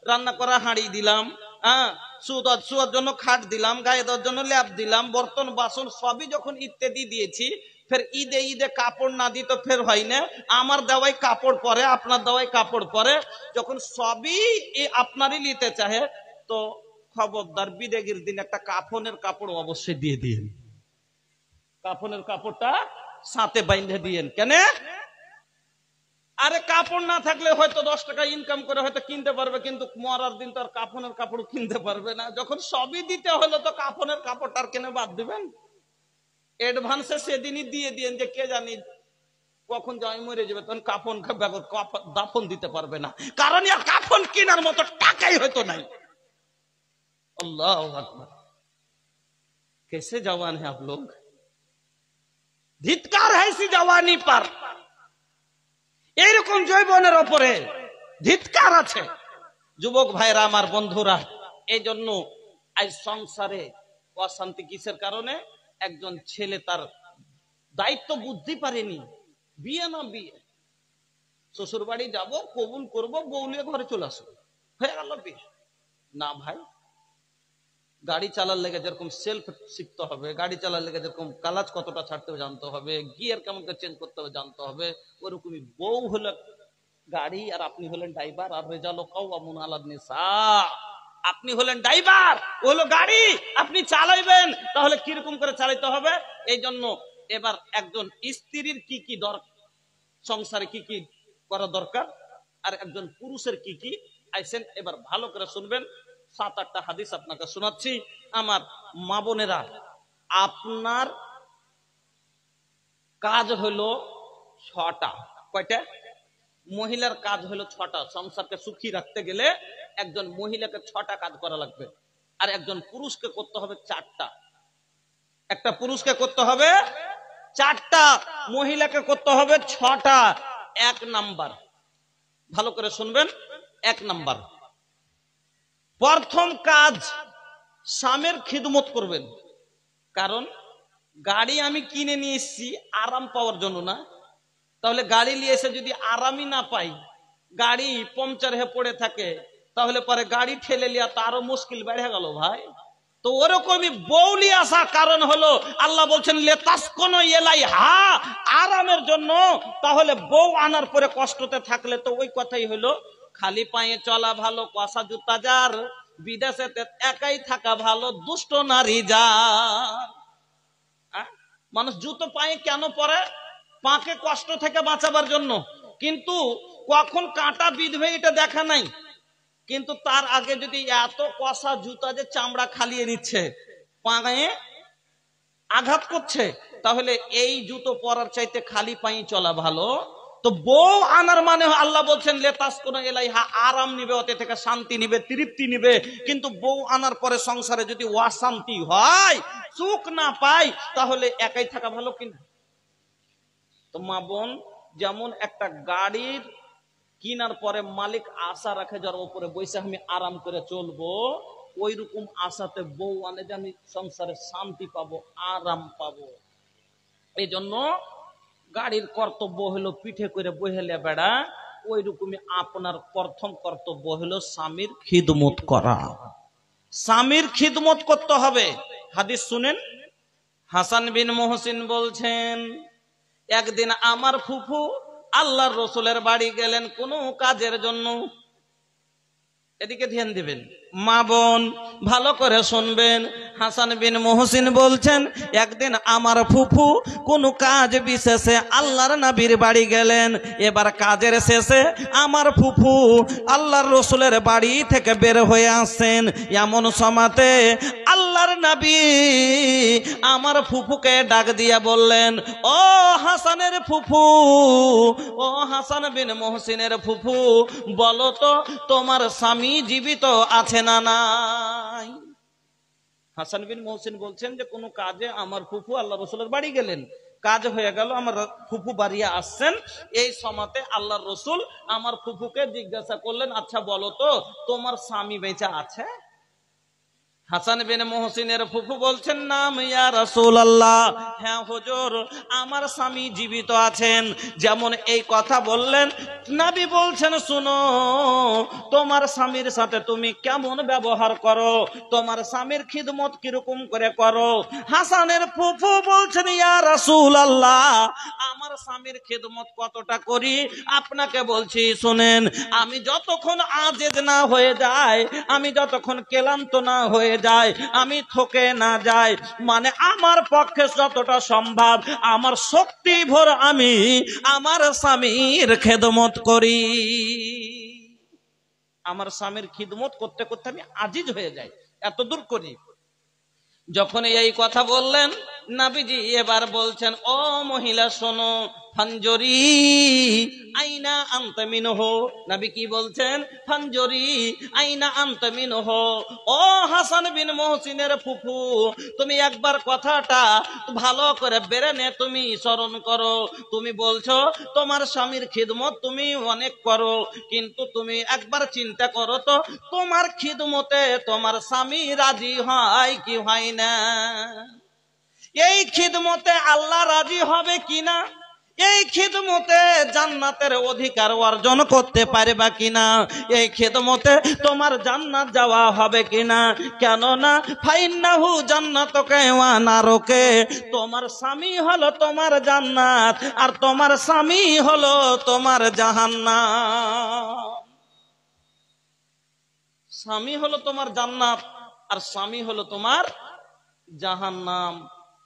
রান্না করা হাঁড়ি দিলাম, হ্যাঁ শুয়ার জন্য খাট দিলাম, গায়ে দেওয়ার জন্য ল্যাপ দিলাম, বর্তন বাসন সবই যখন ইত্যাদি দিয়েছি, ফের ঈদে ঈদে কাপড় না দিই তো ফের হয় না। আমার দেওয়াই কাপড় পরে, আপনার দেওয়াই কাপড় পরে, যখন সবই আপনারই নিতে চাহে, তো খবরদার বিদেগির দিন একটা কাফনের কাপড় অবশ্যই দিয়ে দিন, কাফনের কাপড়টা সাথে বাইন্ধে দিয়েন। কেন? আরে কাপড় না থাকলে হয়তো 10 টাকা ইনকাম করে হয়তো কিনতে পারবে, কিন্তু মরার দিন তো আর কাফনের কাপড় কিনতে পারবে না। যখন সবই দিতে হলো তো কাফনের কাপড়টার কেনে বাদ দিবেন? অ্যাডভান্সে সেদিনই দিয়ে দিয়েন, যে কে জানি কখন জয় মরে যাবে, তখন কাফন দাফন দিতে পারবে না, কারণ আর কাফন কেনার মতো টাকাই হয়তো নাই। আল্লাহু আকবার, कैसे जवान है आप लोग, ধিক্কার है इसी जवानी पर। এরকম যৌবনের উপরে ধিক্কার আছে। যুবক ভাইরা আমার, বন্ধুরা, এই জন্য আজ সংসারে অশান্তি কিসের কারণে? একজন ছেলে তার দায়িত্ব বুঝতে পারেনি, বিয়ে না বিয়ে, শ্বশুর বাড়ি যাবো, কবুল করবো, বউ নিয়ে ঘরে চলে আসবো, হয়ে গেল বিয়ে। না ভাই, গাড়ি চালার লেগে যেরকম সেলফ শিখতে হবে, গাড়ি চালার লেগে যেরকম কালাচ কতটা ছাড়তে হবে জানতে হবে, গিয়ার কেমন করে চেঞ্জ করতে হবে জানতে হবে, ওরকমই বউ হলো গাড়ি আর আপনি হলেন ড্রাইভার। আর রেজালো কাওয়ামুন আলান নিসা, আপনি হলেন ড্রাইভার, ও হলো গাড়ি, আপনি চালাইবেন, তাহলে কিরকম করে চালাইতে হবে। এই জন্য এবার একজন স্ত্রীর কি কি দরকার, সংসারে কি কি করা দরকার, আর একজন পুরুষের কি কি আইসেন, এবার ভালো করে শুনবেন। 7-8টা হাদিস আপনাকে শোনাচ্ছি। আমার মা বোনেরা, আপনার কাজ হলো 6টা। কয়টা? মহিলার কাজ হলো 6টা। সংসারকে সুখী রাখতে গেলে একজন মহিলাকে 6টা কাজ করা লাগবে, আর একজন পুরুষকে করতে হবে 4টা। একটা পুরুষকে করতে হবে 4টা, মহিলাকে করতে হবে 6টা। 1 নাম্বার, ভালো করে শুনবেন। 1 নাম্বার, প্রথম কাজ স্বামীর খিদমত করবেন। কারণ গাড়ি আমি কিনে নিয়ে এসেছি আরাম পাওয়ার জন্য না, তাহলে গাড়ি নিয়ে এসে যদি আরামই না পাই, গাড়ি পাংচার হয়ে পড়ে থাকে, তাহলে পরে গাড়ি ঠেলে লিয়া তো আরো মুশকিল বেড়ে গেল ভাই। তো ওরকমই বউলি আসা কারণ হলো, আল্লাহ বলছেন লেতাসকুনু ইলাইহা, আরামের জন্য। তাহলে বউ আনার পরে কষ্টতে থাকলে তো ওই কথাই হলো, খালি পায়ে চলা ভালো কষা জুতা যার, বিদেশে একাই থাকা ভালো দুষ্ট নারী যার। মানুষ জুতো পায়ে কেন পরে? পাকে কষ্ট থেকে বাঁচাবার জন্য। কিন্তু কখন কাঁটা বিঁধবে এটা দেখা নাই, কিন্তু তার আগে যদি এত কষা জুতা যে চামড়া খালিয়ে নিচ্ছে, পায়ে আঘাত করছে, তাহলে এই জুতো পরার চাইতে খালি পায়ে চলা ভালো। তো বউ আনার মানে আল্লাহ বলছেন লেতাসকুনু ইলাইহা, আরাম নিবে, ওতে থেকে শান্তি নিবে, তৃপ্তি নিবে। কিন্তু বউ আনার পরে সংসারে যদি অশান্তি হয়, সুখ না পাই, তাহলে একাই থাকা ভালো কিনা? তো মা বোন, যেমন একটা গাড়ির কিনার পরে মালিক আশা রাখে যার উপরে বসে আমি আরাম করে চলবো, ওই রকম আশাতে বউ আনে যে আমি সংসারে শান্তি পাবো, আরাম পাবো। এই জন্য গাড়ির কর্তব্য হলো পিঠে করে বহেলে বেড়া, ওই রকমই আপনার প্রথম কর্তব্য হলো স্বামীর খিদমত করা। স্বামীর খিদমত করতে হবে। হাদিস শুনেন, হাসান বিন মুহসিন বলছেন, একদিন আমার ফুফু আল্লাহর রসুলের বাড়ি গেলেন কোনো কাজের জন্য। এদিকে ধ্যান দিবেন মা বোন, ভালো করে শুনবেন। হাসান বিন মুহসিন বলছেন, একদিন আমার ফুফু কোনো কাজ বিশেষে আল্লাহর নবীর বাড়ি গেলেন। এবার কাজের শেষে আমার ফুফু আল্লাহর রসুলের বাড়ি থেকে বের হয়ে আসছেন। এমন সময়তে আল্লাহর নবী আমার ফুফুকে ডাক দিয়া বললেন, ও হাসানের ফুফু, ও হাসান বিন মুহসিনের ফুফু, বলো তো তোমার স্বামী জীবিত আছে না নাই? হাসান বিন মুহসিন বলছেন যে কোনো কাজে আমার ফুফু আল্লাহ রসুলের বাড়ি গেলেন, কাজ হয়ে গেল, আমার ফুফু বাড়ি আসছেন। এই সময়তে আল্লাহর রসুল আমার ফুফুকে জিজ্ঞাসা করলেন, আচ্ছা বলো তো তোমার স্বামী বেঁচে আছে? হাসান বিন মুহসিনের ফুফু বলছেন, নাম ইয়া রাসূলুল্লাহ, হ্যাঁ হুজুর আমার স্বামী জীবিত আছেন। যেমন এই কথা বললেন, নবী বলছেন, শুনো তোমার স্বামীর সাথে তুমি কেমন ব্যবহার করো, তোমার স্বামীর খিদমত কিরকম করে করো। হাসানের ফুফু বলছেন, ইয়া রাসূলুল্লাহ আমার স্বামীর খিদমত কতটা করি আপনাকে বলছি শুনেন। আমি যতক্ষণ আজেজ না হয়ে যায়, আমি যতক্ষণ ক্লান্ত না হয়ে যায়, আমি থকে না যাই, মানে আমার পক্ষে যতটা সম্ভব আমার শক্তি ভর আমি আমার স্বামীর খেদমত করি। আমার স্বামীর খিদমত করতে করতে আমি আজিজ হয়ে যাই, এত দূর করি। যখন এই কথা বললেন নবীজি এবার বলছেন, ও মহিলা শোনো, ফানজরি আইনা আনতা মিনহু। নবী কি বলছেন? ফানজরি আইনা আনতা মিনহু। ও হাসান বিন মুহসিনের ফুফু, তুমি একবার কথাটা ভালো করে বেরেনে তুমি স্মরণ করো। তুমি বলছো তোমার স্বামীর খিদমত তুমি অনেক করো, কিন্তু তুমি একবার চিন্তা করো তো তোমার খিদমতে তোমার স্বামী রাজি হয় কি হয় না? এই খিদমতে আল্লাহ রাজি হবে কিনা, এই খিদমতে জান্নাতের অধিকার অর্জন করতে পারবা কিনা, এই খিদমতে তোমার জান্নাত যাওয়া হবে কিনা? কেননা ফাইন্নাহু জান্নাতুকা ওয়া নারুকা, তোমার স্বামী হলো তোমার জান্নাত আর তোমার স্বামী হলো তোমার জাহান্নাম। স্বামী হলো তোমার জান্নাত আর স্বামী হলো তোমার জাহান্নাম।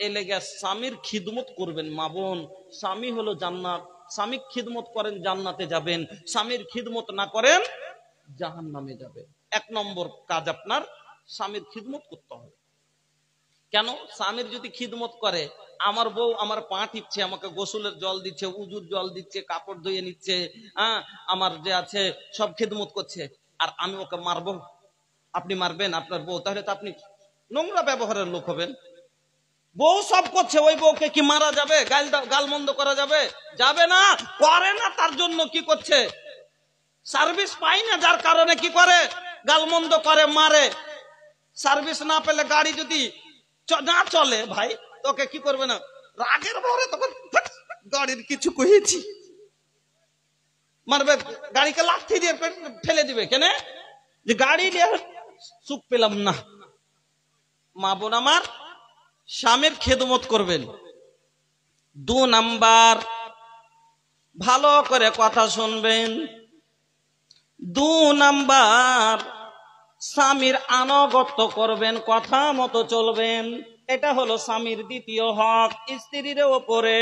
এই লেগে স্বামীর খিদমত করবেন মা বোন। স্বামী হলো জান্নাত, স্বামীর খিদমত করেন জান্নাতে যাবেন, স্বামীর খিদমত না করেন জাহান্নামে যাবেন। এক নম্বর কাজ আপনার স্বামীর খিদমত করতে হবে। কেন? স্বামীর যদি খিদমত করে, আমার বউ আমার পা টিপছে, আমাকে গোসলের জল দিচ্ছে, উজুর জল দিচ্ছে, কাপড় ধুয়ে নিচ্ছে, আমার যে আছে সব খিদমত করছে, আর আমি ওকে মারবো, আপনি মারবেন আপনার বউ, তাহলে তো আপনি নোংরা ব্যবহারের লোক হবেন। বউ সব করছে, ওই বউকে কি মারা যাবে? গালমন্দ করা যাবে? যাবে না। করে না, তার জন্য কি করছে? সার্ভিস পাই না, যার কারণে কি করে? গালমন্দ করে, মারে। সার্ভিস না পেলে গাড়ি যদি না চলে, ভাই তোকে কি করবে না, রাগের ভরে তখন গাড়ির কিছু কহেছি মারবে, গাড়িকে লাথি দিয়ে ফেলে দিবে। কেন? যে গাড়ি দিয়ে সুখ পেলাম না। মা বোন আমার, স্বামীর খেদমত করবেন। 2 নাম্বার, ভালো করে কথা শুনবেন। 2 নাম্বার, স্বামীর আনুগত্য করবেন, কথা মতো চলবেন। এটা হলো স্বামীর দ্বিতীয় হক স্ত্রীর ওপরে।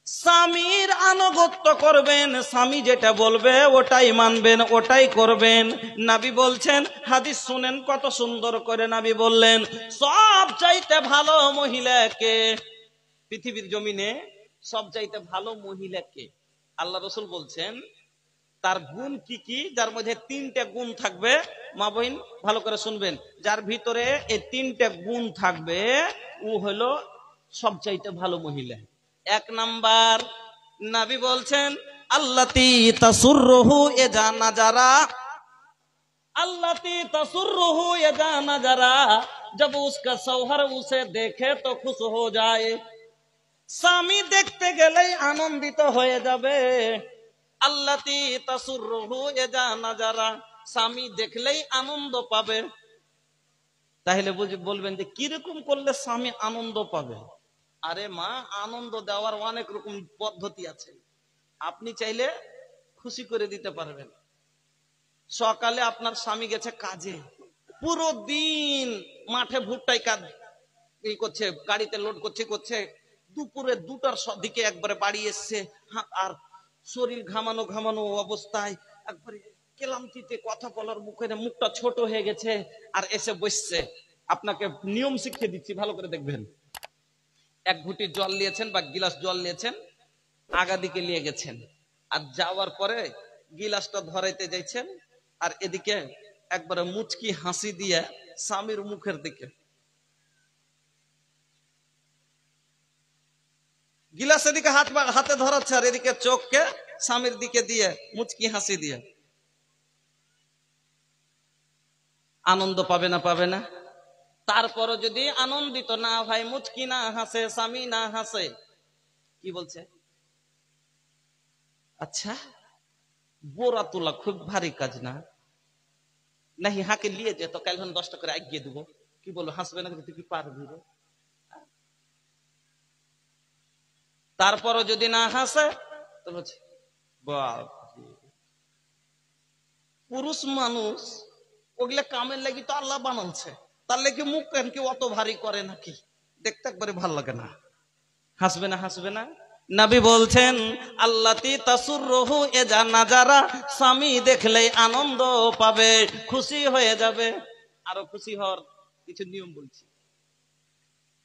স্বামীর আনুগত্য করবেন, স্বামী যেটা বলবে ওটাই মানবেন, ওটাই করবেন। নবী বলছেন, হাদিস শুনেন কত সুন্দর করে নবী বললেন, সব চাইতে ভালো মহিলাকে পৃথিবীর জমিনে, সব চাইতে ভালো মহিলাকে আল্লাহ রাসূল বলছেন তার গুণ কি কি, যার মধ্যে 3টে গুণ থাকবে। মা বোন ভালো করে শুনবেন, যার ভিতরে এই 3টে গুণ থাকবে ও হলো সবচাইতে ভালো মহিলা। 1 নাম্বার, নবী বলছেন, আল্লাতী তাসুররুহু ইযা নাজারা, আল্লাতী তাসুররুহু ইযা নাজারা, जब उसका शौहर उसे देखे तो खुश हो जाए। স্বামী দেখতে গেলেই আনন্দিত হয়ে যাবে। আল্লাতী তাসুররুহু ইযা নাজারা, স্বামী দেখলেই আনন্দ পাবে। তাহলে বলবেন যে কিরকম করলে স্বামী আনন্দ পাবে? আরে মা, আনন্দ দেওয়ার অনেক রকম পদ্ধতি আছে। আপনি চাইলে খুশি করে দিতে পারবেন। সকালে আপনার স্বামী গেছে কাজে, পুরো দিন মাঠে ভুট্টাই কাজ এই করছে, গাড়িতে লোড করছে করছে, দুপুরে 2টার দিকে একবারে বাড়ি এসছে, আর শরীর ঘামানো ঘামানো অবস্থায় একবারে ক্লান্তিতে কথা বলার মুখটা ছোট হয়ে গেছে, আর এসে বসছে। আপনাকে নিয়ম শিখিয়ে দিচ্ছি, ভালো করে দেখবেন। এক ঘুঁটি জল নিয়েছেন বা গিলাস জল নিয়েছেন, আগা দিকে নিয়ে গেছেন, আর যাওয়ার পরে গিলাসটা ধরাইতে যাইছেন, আর এদিকে একবারে মুচকি হাসি দিয়ে স্বামীর মুখের দিকে গিলাস এদিকে হাতে ধরাচ্ছে, আর এদিকে চোখকে স্বামীর দিকে দিয়ে মুচকি হাসি দিয়ে। আনন্দ পাবে না পাবে না? তারপরও যদি আনন্দিত না হয়, মুচকি না হাসে, স্বামী না হাসে, কি বলছে? আচ্ছা, বোরা তোলা খুব ভারী কাজ না, নাহি হাঁকে নিয়ে যেত, কাল 10টা করে এগিয়ে দেবো। কি বলো, হাসবে না? তুই কি পারবি রে? তারপরও যদি না হাসে তো বলছে বাপ, পুরুষ মানুষ ওগুলা কামের লাগি তো আল্লাহ বানাচ্ছে, তার লেগে মুখ কেন কেউ অত ভারী করে নাকি? দেখতে একবারে ভাল লাগে না। হাসবে না হাসবে না? নবী বলছেন আল্লাতি তাসুররুহু ইজা নাজারা, স্বামী দেখলেই আনন্দ পাবে, খুশি হয়ে যাবে। আরো খুশি হওয়ার কিছু নিয়ম বলছি।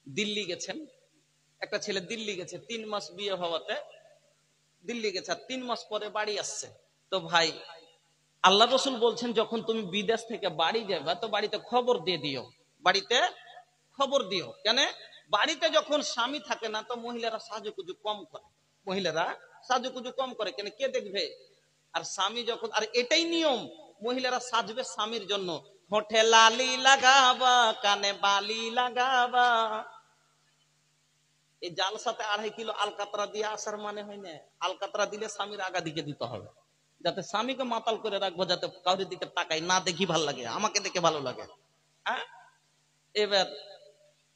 দিল্লি গেছেন, একটা ছেলে দিল্লি গেছে, 3 মাস বিয়ে হওয়াতে দিল্লি গেছে, আর 3 মাস পরে বাড়ি আসছে। তো ভাই, আল্লাহ রসুল বলছেন যখন তুমি বিদেশ থেকে বাড়ি যাবে তো বাড়িতে খবর দিয়ে দিও, বাড়িতে খবর দিও। কেন? বাড়িতে যখন স্বামী থাকে না তো মহিলারা সাজুকুজু কম করে, মহিলারা সাজুকুজু কম করে। কেন? কে দেখবে? আর স্বামী যখন, আর এটাই নিয়ম, মহিলারা সাজবে স্বামীর জন্য। হোঠে লালি লাগাবা, কানে বালি লাগাবা। এই জালসাতে 2.5 কিলো আলকাতরা দিয়ে আসার মানে হয় না। আলকাতরা দিলে স্বামীর আগা দিকে দিতে হবে, যাতে স্বামীকে মাতাল করে রাখবো, যাতে কাউরির দিকে তাকাই না, দেখি ভালো লাগে, আমাকে দেখে ভালো লাগে। হ্যাঁ, এবার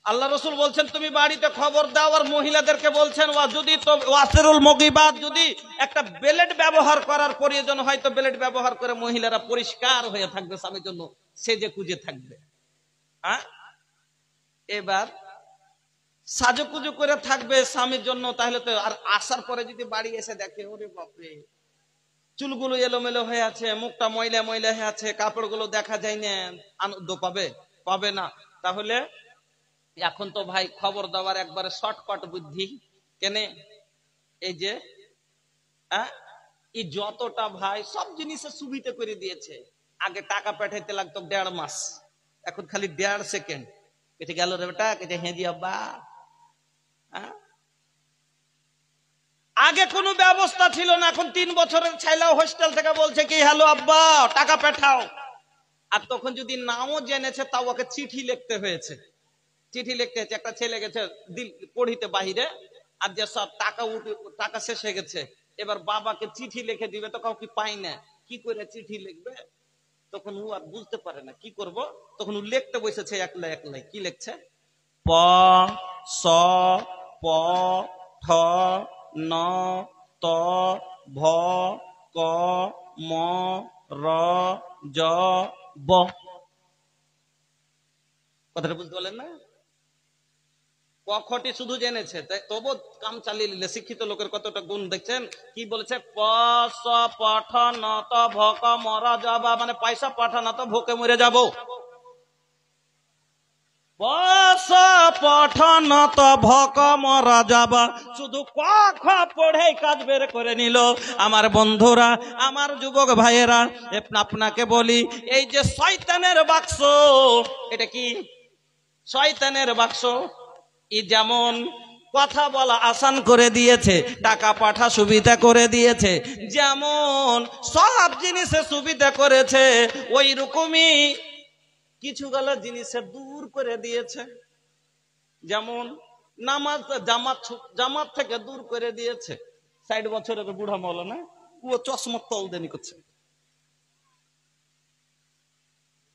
আল্লাহ রসুল বলছেন তুমি বাড়িতে খবর দাও, আর মহিলাদেরকে বলছেন যদি ওয়াসিরুল মুগিবাত, যদি একটা ব্লেড ব্যবহার করার প্রয়োজন হয় তো ব্লেড ব্যবহার করে মহিলারা পরিষ্কার হয়ে থাকবে, স্বামীর জন্য সেজে কুজে থাকবে। হ্যাঁ, এবার সাজুকুজু করে থাকবে স্বামীর জন্য। তাহলে তো, আর আসার পরে যদি বাড়ি এসে দেখে ওরে বাপরে, চুলগুলো এলোমেলো হয়ে আছে, মুখটা ময়লা ময়লা হয়ে আছে, কাপড়গুলো দেখা যায় না, আনন্দ পাবে? পাবে না। তাহলে এখন তো ভাই খবর দেওয়ার একবারে শর্টকাট বুদ্ধি। কেন? এই যে এই যতটা ভাই সব জিনিসে সুবিধা করে দিয়েছে। আগে টাকা পাঠাইতে লাগতো 1.5 মাস, এখন খালি 1.5 সেকেন্ড। কেটে গেল রে বেটা, কেটে হেঁজি আব্বা। আগে কোনো ব্যবস্থা ছিল না, এখন 3 বছরের ছেলেও হোস্টেল থেকে বলছে কি হ্যালো আব্বা টাকা পাঠাও। আর তখন যদি নাও জেনেছে তাও ওকে চিঠি লিখতে হয়েছে, চিঠি লিখতে হয়েছে। একটা ছেলে গেছে পড়িতে বাহিরে, আর যে সব টাকা শেষ হয়ে গেছে, এবার বাবাকে চিঠি লিখে দিবে, তো কাউকে পাই না, কি করে চিঠি লিখবে? তখন ও আর বুঝতে পারে না কি করব, তখন ও লিখতে বসেছে একলাই একলাই। কি লিখছে? প স প ঠ ন ত ভ ক ম র জ ব। কথাটা বুঝতে পারলেন না? কখটি শুধু জেনেছে, তবু কাম চালিয়ে নিলে শিক্ষিত লোকের কতটা গুণ দেখছেন। কি বলেছে? প স পঠ ন ত ভ ক ম র জ ব, মানে পয়সা পাঠা না তো ভোকে মরে যাব। শুধু ক খ পড়ে কাজ বের করে নিল। আমার বন্ধুরা, আমার যুবক ভাইয়েরা, আপনাকে বলি, এই যে শয়তানের বাক্স, এটা কি? শয়তানের বাক্স। যেমন কথা বলা আসান করে দিয়েছে, টাকা পাঠা সুবিধা করে দিয়েছে, যেমন সব জিনিসে সুবিধা করেছে, ওই রকমই কিছু গেলো জিনিসে দূর করে দিয়েছে। যেমন নামাজ, জামাত থেকে দূর করে দিয়েছে। 60 বছরের বুড়া মৌলানা, ও চশমা তল দেনি করছে।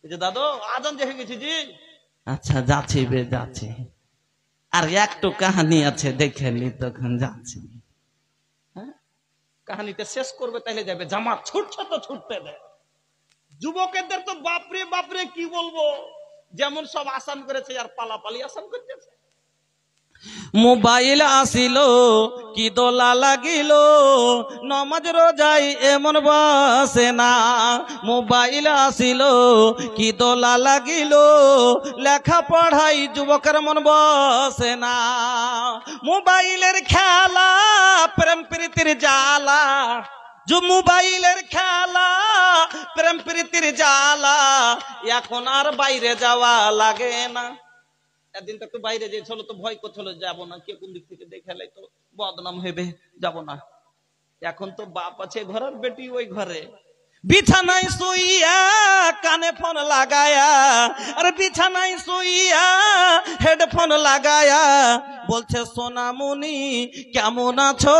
এই যে দাদু আজান যে হয়ে গেছি জি, আচ্ছা যাচ্ছি বে যাচ্ছি, আর একটু কাহানি আছে দেখে নি, তখন যাচ্ছি। কাহিনীটা শেষ করবে তাহলে যাবে, জামাত ছুটছে তো ছুটতে দেয়। যুবকের তো বাপরে বাপরে কি বলবো, যেমন সব আসান করেছে আর পালাপালি আসান করতেছে। মোবাইল আসিল কি দোলা লাগিল, নমাজ রোজাই এমন বসে না। মোবাইল আসিল কি দোলা লাগিল, লেখা পড়াই যুবকের মন বসে না। মোবাইলের খেলা প্রেম প্রীতির জ্বালা, মোবাইলের খেলা প্রেম প্রীতির জ্বালা, এখন আর বাইরে যাওয়া লাগে না। একদিন তো একটু বাইরে যে চলো তো ভয় করছিল, যাবো না, কে কোন দিক থেকে দেখে এলাই তো বদনাম হবে, যাব না। এখন তো বাপ আছে ঘরের, বেটি ওই ঘরে, বিছানায় শুইয়া কানে ফোন লাগায়া, আর বিছানায় শুইয়া হেডফোন লাগায়া বলছে সোনামণি কেমন আছো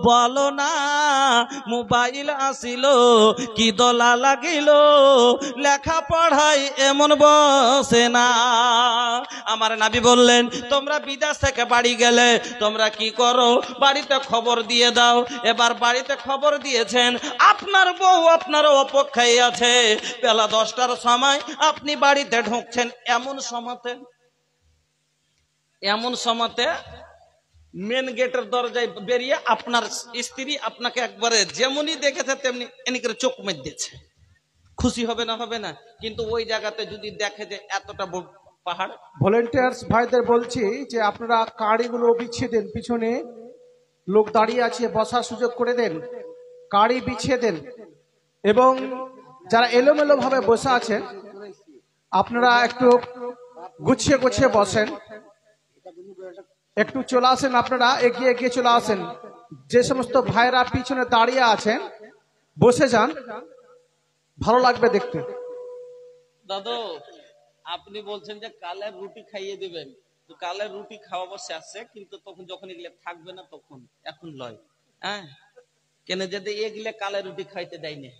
বলো না। মোবাইল আসিল কি দোলা লাগিল, লেখা পড়াই এমন বসে না। আমার নবী বললেন তোমরা বিদেশ থেকে বাড়ি গেলে তোমরা কি করো, বাড়িতে খবর দিয়ে দাও। এবার বাড়িতে খবর দিয়েছেন, আপনার বউ আপনার অপেক্ষায় আছে, বেলা 10টার সময় আপনি বাড়িতে ঢুকছেন, এমন সময়তে মেন গেটের দরজায় বেরিয়ে আপনার স্ত্রী আপনাকে একবারে যেমনই দেখেছে তেমনি এনি করে চোখ মেরে দিয়েছে। খুশি হবে না? হবে না? কিন্তু ওই জায়গাতে যদি দেখে যে এতটা পাহাড়। ভলেন্টিয়ার্স ভাইদের বলছি যে আপনারা গাড়িগুলো বিছিয়ে দেন, পিছনে লোক দাঁড়িয়ে আছে, বসার সুযোগ করে দেন, গাড়ি বিছিয়ে দেন। এবং যারা এলোমেলো ভাবে বসে আছেন আপনারা একটু গুছিয়ে গুছিয়ে বসেন, একটু চলে আসেন, আপনারা এগিয়ে এগিয়ে চলে আসেন। যে সমস্ত ভাইরা পিছনে দাঁড়িয়ে আছেন বসে যান, ভালো লাগবে দেখতে। দাদু আপনি বলছেন যে কালের রুটি খাইয়ে দিবেন, তো কালের রুটি খাওয়াবো শেষে, কিন্তু তখন যখন এগুলো থাকবে না তখন, এখন লয়। হ্যাঁ কেন যদি এগুলো কালের রুটি খাইতে দেয়নি,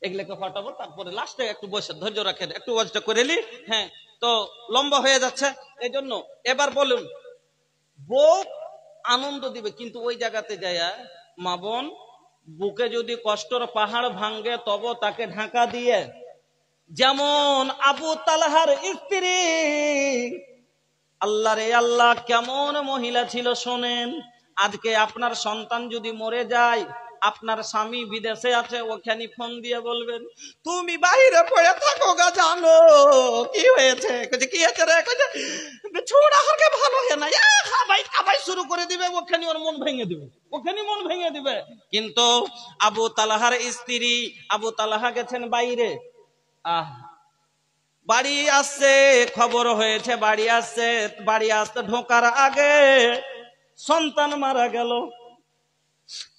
এগুলোকে হটাবো, তারপরে লাস্টে একটু বসে ধৈর্য রাখেন, একটু ওয়াজটা করে নি। হ্যাঁ তো লম্বা হয়ে যাচ্ছে এই জন্য। এবার বলুন, বউ আনন্দ দিবে, কিন্তু ওই জায়গাতে যায় মা বোন বুকে যদি কষ্টর পাহাড় ভাঙ্গে তব তাকে ঢাকা দিয়ে, যেমন আবু তালহার স্ত্রী, আল্লাহ রে আল্লাহ কেমন মহিলা ছিল শোনেন। আজকে আপনার সন্তান যদি মরে যায়, আপনার স্বামী বিদেশে আছে, ওখানে ফোন দিয়ে বলবেন তুমি বাইরে পড়ে থাকো গা, জানো কি হয়েছে? কি হয়েছে রে? ছোড়া হরকে ভালো হয় না, আবাই শুরু করে দিবে, ওখানে ওর মন ভেঙে দিবে, ওখানে মন ভেঙে দিবে। কিন্তু আবু তালহার স্ত্রী, আবু তালহা গেছেন বাইরে, বাড়ি আসছে, খবর হয়েছে বাড়ি আসছে, বাড়ি আসতে ঢোকার আগে সন্তান মারা গেল।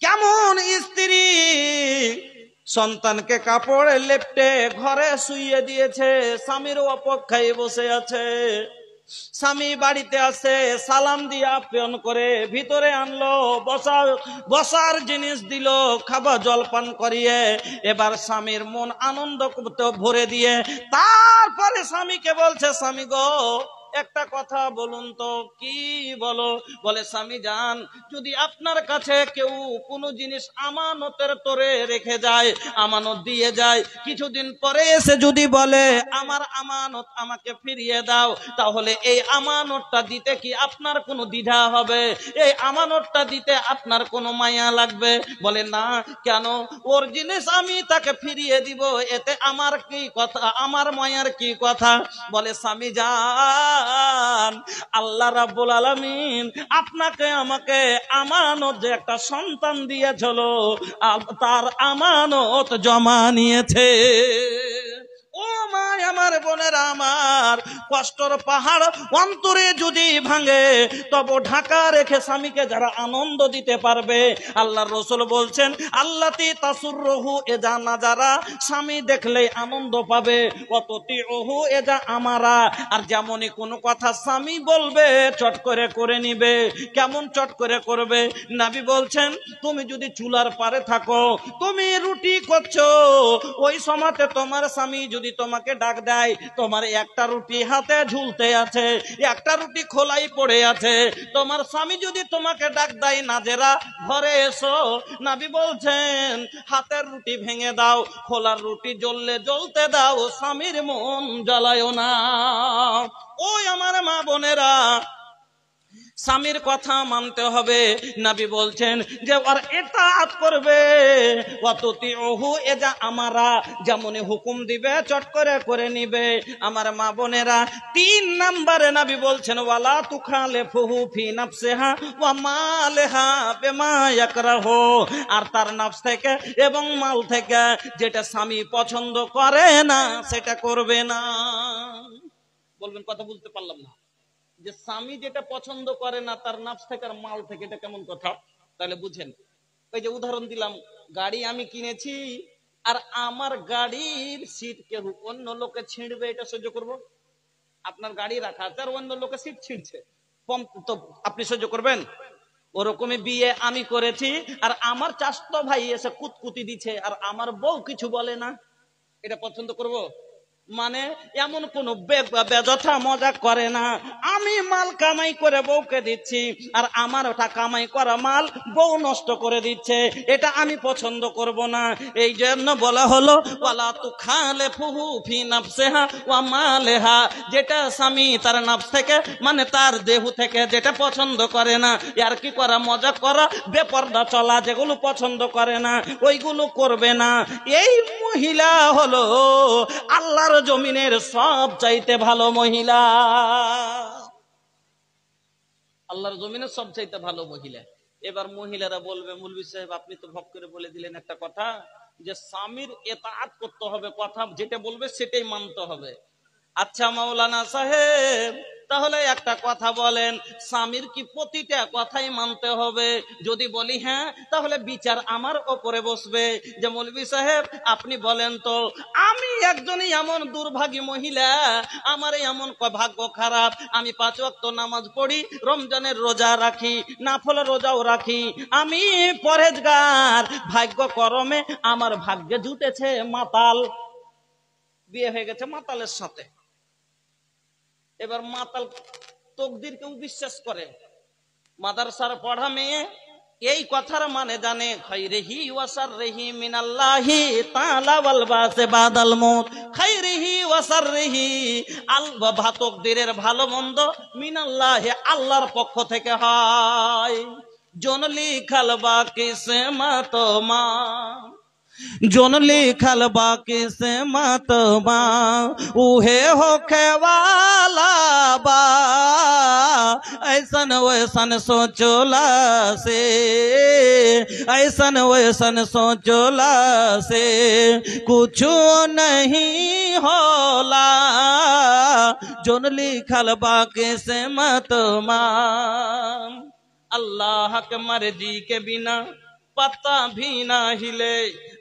কেমন স্ত্রী, সন্তানকে কাপড়ে লেপটে ঘরে শুইয়ে দিয়েছে, স্বামীর অপেক্ষায় বসে আছে। স্বামী বাড়িতে আসে, সালাম দিয়ে আপ্যায়ন করে ভিতরে আনলো, বসার জিনিস দিল, খাবার জলপান করিয়ে এবার স্বামীর মন আনন্দ ভরে দিয়ে তারপরে স্বামীকে বলছে, স্বামী গো একটা কথা বলুন তো। কি বলো? বলে স্বামী যান, যদি আপনার কাছে কেউ কোনো জিনিস আমানতের তোরে রেখে যায়, আমানত দিয়ে যায়, কিছুদিন পরে এসে যদি বলে আমার আমানত আমাকে ফিরিয়ে দাও, তাহলে এই আমানতটা দিতে কি আপনার কোনো দ্বিধা হবে? এই আমানতটা দিতে আপনার কোনো মায়া লাগবে? বলে না। কেন? ওর জিনিস আমি তাকে ফিরিয়ে দিব, এতে আমার কি কথা, আমার মায়ার কি কথা? বলে স্বামী যান, আল্লাহ রাব্বুল আলামিন আপনাকে আমাকে আমানত যে একটা সন্তান দিয়েছিল, তার আমানত জমা নিয়েছে। ও মা আমার বোনেরা আমার, কষ্টর পাহাড় অন্তরে যদি ভাঙে তবে ঢাকা রেখে স্বামীকে যারা আনন্দ দিতে পারবে, আল্লাহর রাসূল বলছেন আল্লাতি তাসুররহু এজা নাজারা, স্বামী দেখলে আনন্দ পাবে, অততিউহু এজা আমারা, আর যেমনই কোনো কথা স্বামী বলবে চট করে নিবে। কেমন চট করে করবে? নবী বলছেন তুমি যদি চুলার পারে থাকো, তুমি রুটি করছো? ওই সময়তে তোমার স্বামী যদি তোমাকে ডাক দেয়, তোমার একটা রুটি হাতে ঝুলতে আছে, একটা রুটি খোলাই পড়ে আছে, তোমার স্বামী যদি তোমাকে ডাক দেয়, নাজেরা ঘরে এসো, নবী বলছেন হাতের রুটি ভেঙে দাও, খোলার রুটি জ্বললে জ্বলতে দাও, স্বামীর মন জ্বালায়ও না। ওই আমার মা বোনেরা, স্বামীর কথা মানতে হবে। নবী বলছেন যে আর ইতাআত করবে, ওয়াতুতিউহু, এ যা আমারা যেমন হুকুম দিবে চট করে করে নিবে। আমার মা বোনেরা, 3 নম্বরে নবী বলছেন ওয়ালা তুখালিফুহু ফি নাফসিহা ওয়া মালিহা বিমা ইয়াকরাহু, আর তার নফস থেকে এবং মাল থেকে যেটা স্বামী পছন্দ করে না সেটা করবে না। বলবেন কথা বুঝতে পারলাম না। যে স্বামী যেটা পছন্দ করে না তার নফস থেকে আর মাল থেকে, এটা কেমন কথা? তাহলে বুঝেন। ওই যে উদাহরণ দিলাম, গাড়ি আমি কিনেছি, আর আমার গাড়ির সিট কেউ অন্য লোকে ছিঁড়বে, এটা সহ্য করব? আপনার গাড়ি রাখা আছে আর অন্য লোকে সিট ছিঁড়ছে, তো আপনি সহ্য করবেন? ওরকমই বিয়ে আমি করেছি, আর আমার চাচতো ভাই এসে কুতকুতি দিচ্ছে আর আমার বউ কিছু বলে না, এটা পছন্দ করব? মানে এমন কোন বেজথা মজা করে না, আমি মাল কামাই করে বউকে দিচ্ছি, আর আমার ওটা কামাই করা মাল বউ নষ্ট করে দিচ্ছে, এটা আমি পছন্দ করব না। এই জন্য বলা হলো ওয়ালা তুখালিফুহু ফি নাফসিহা ওয়া মালিহা, যেটা স্বামী তার নফস থেকে মানে তার দেহ থেকে যেটা পছন্দ করে না, আর কি করা, মজা করা, বেপরদা চলা, যেগুলো পছন্দ করে না ওইগুলো করবে না। এই মহিলা হলো আল্লাহর জমিনের সব চাইতে ভালো মহিলা, আল্লাহর জমিনের সব চাইতে ভালো মহিলা। এবার মহিলারা বলবে মৌলভী সাহেব আপনি তো ভক করে বলে দিলেন একটা কথা, যে স্বামীর ইতাআত করতে হবে, কথা যেটা বলবে সেটাই মানতে হবে। আচ্ছা মাওলানা সাহেব, তাহলে একটা কথা বলেন, স্বামীর কি প্রতিটা কথাই মানতে হবে? যদি বলি হ্যাঁ, তাহলে বিচার আমার ওপরে বসবে যে মৌলভী সাহেব আপনি বলেন তো, আমি একজনই এমন দুর্ভাগী মহিলা, আমার এমন ভাগ্য খারাপ, আমি 5 ওয়াক্ত নামাজ পড়ি, রমজানের রোজা রাখি, নাফল রোজাও রাখি, আমি পরহেজগার, ভাগ্য করমে আমার ভাগ্যে জুটেছে মাতাল, বিয়ে হয়ে গেছে মাতালের সাথে। এবার মাতাল তকদির কেউ বিশ্বাস করে? মাদ্রাসার পড়া মেয়ে এই কথার মানে জানে, খাইরিহি ওয়া শাররিহি মিনাল্লাহি তাআলা ওয়াল বাসে বাদাল মউত, খাইরিহি ওয়া শাররিহি, আল্লাহ তকদিরের ভালো মন্দ মিনাল্লাহি, আল্লাহর পক্ষ থেকে হয়। জন লিখাল বাকি সে মাতমা, जोन लिखल बाकी से मतबा उहे होखे वाला बा, ऐसन वैसन सोचला से, ऐसन वैसन सोचला से कुछ नहीं होला, जोन लिखल बाकी से मतबा। अल्लाह के मर्जी के बिना पता भी ना हिले,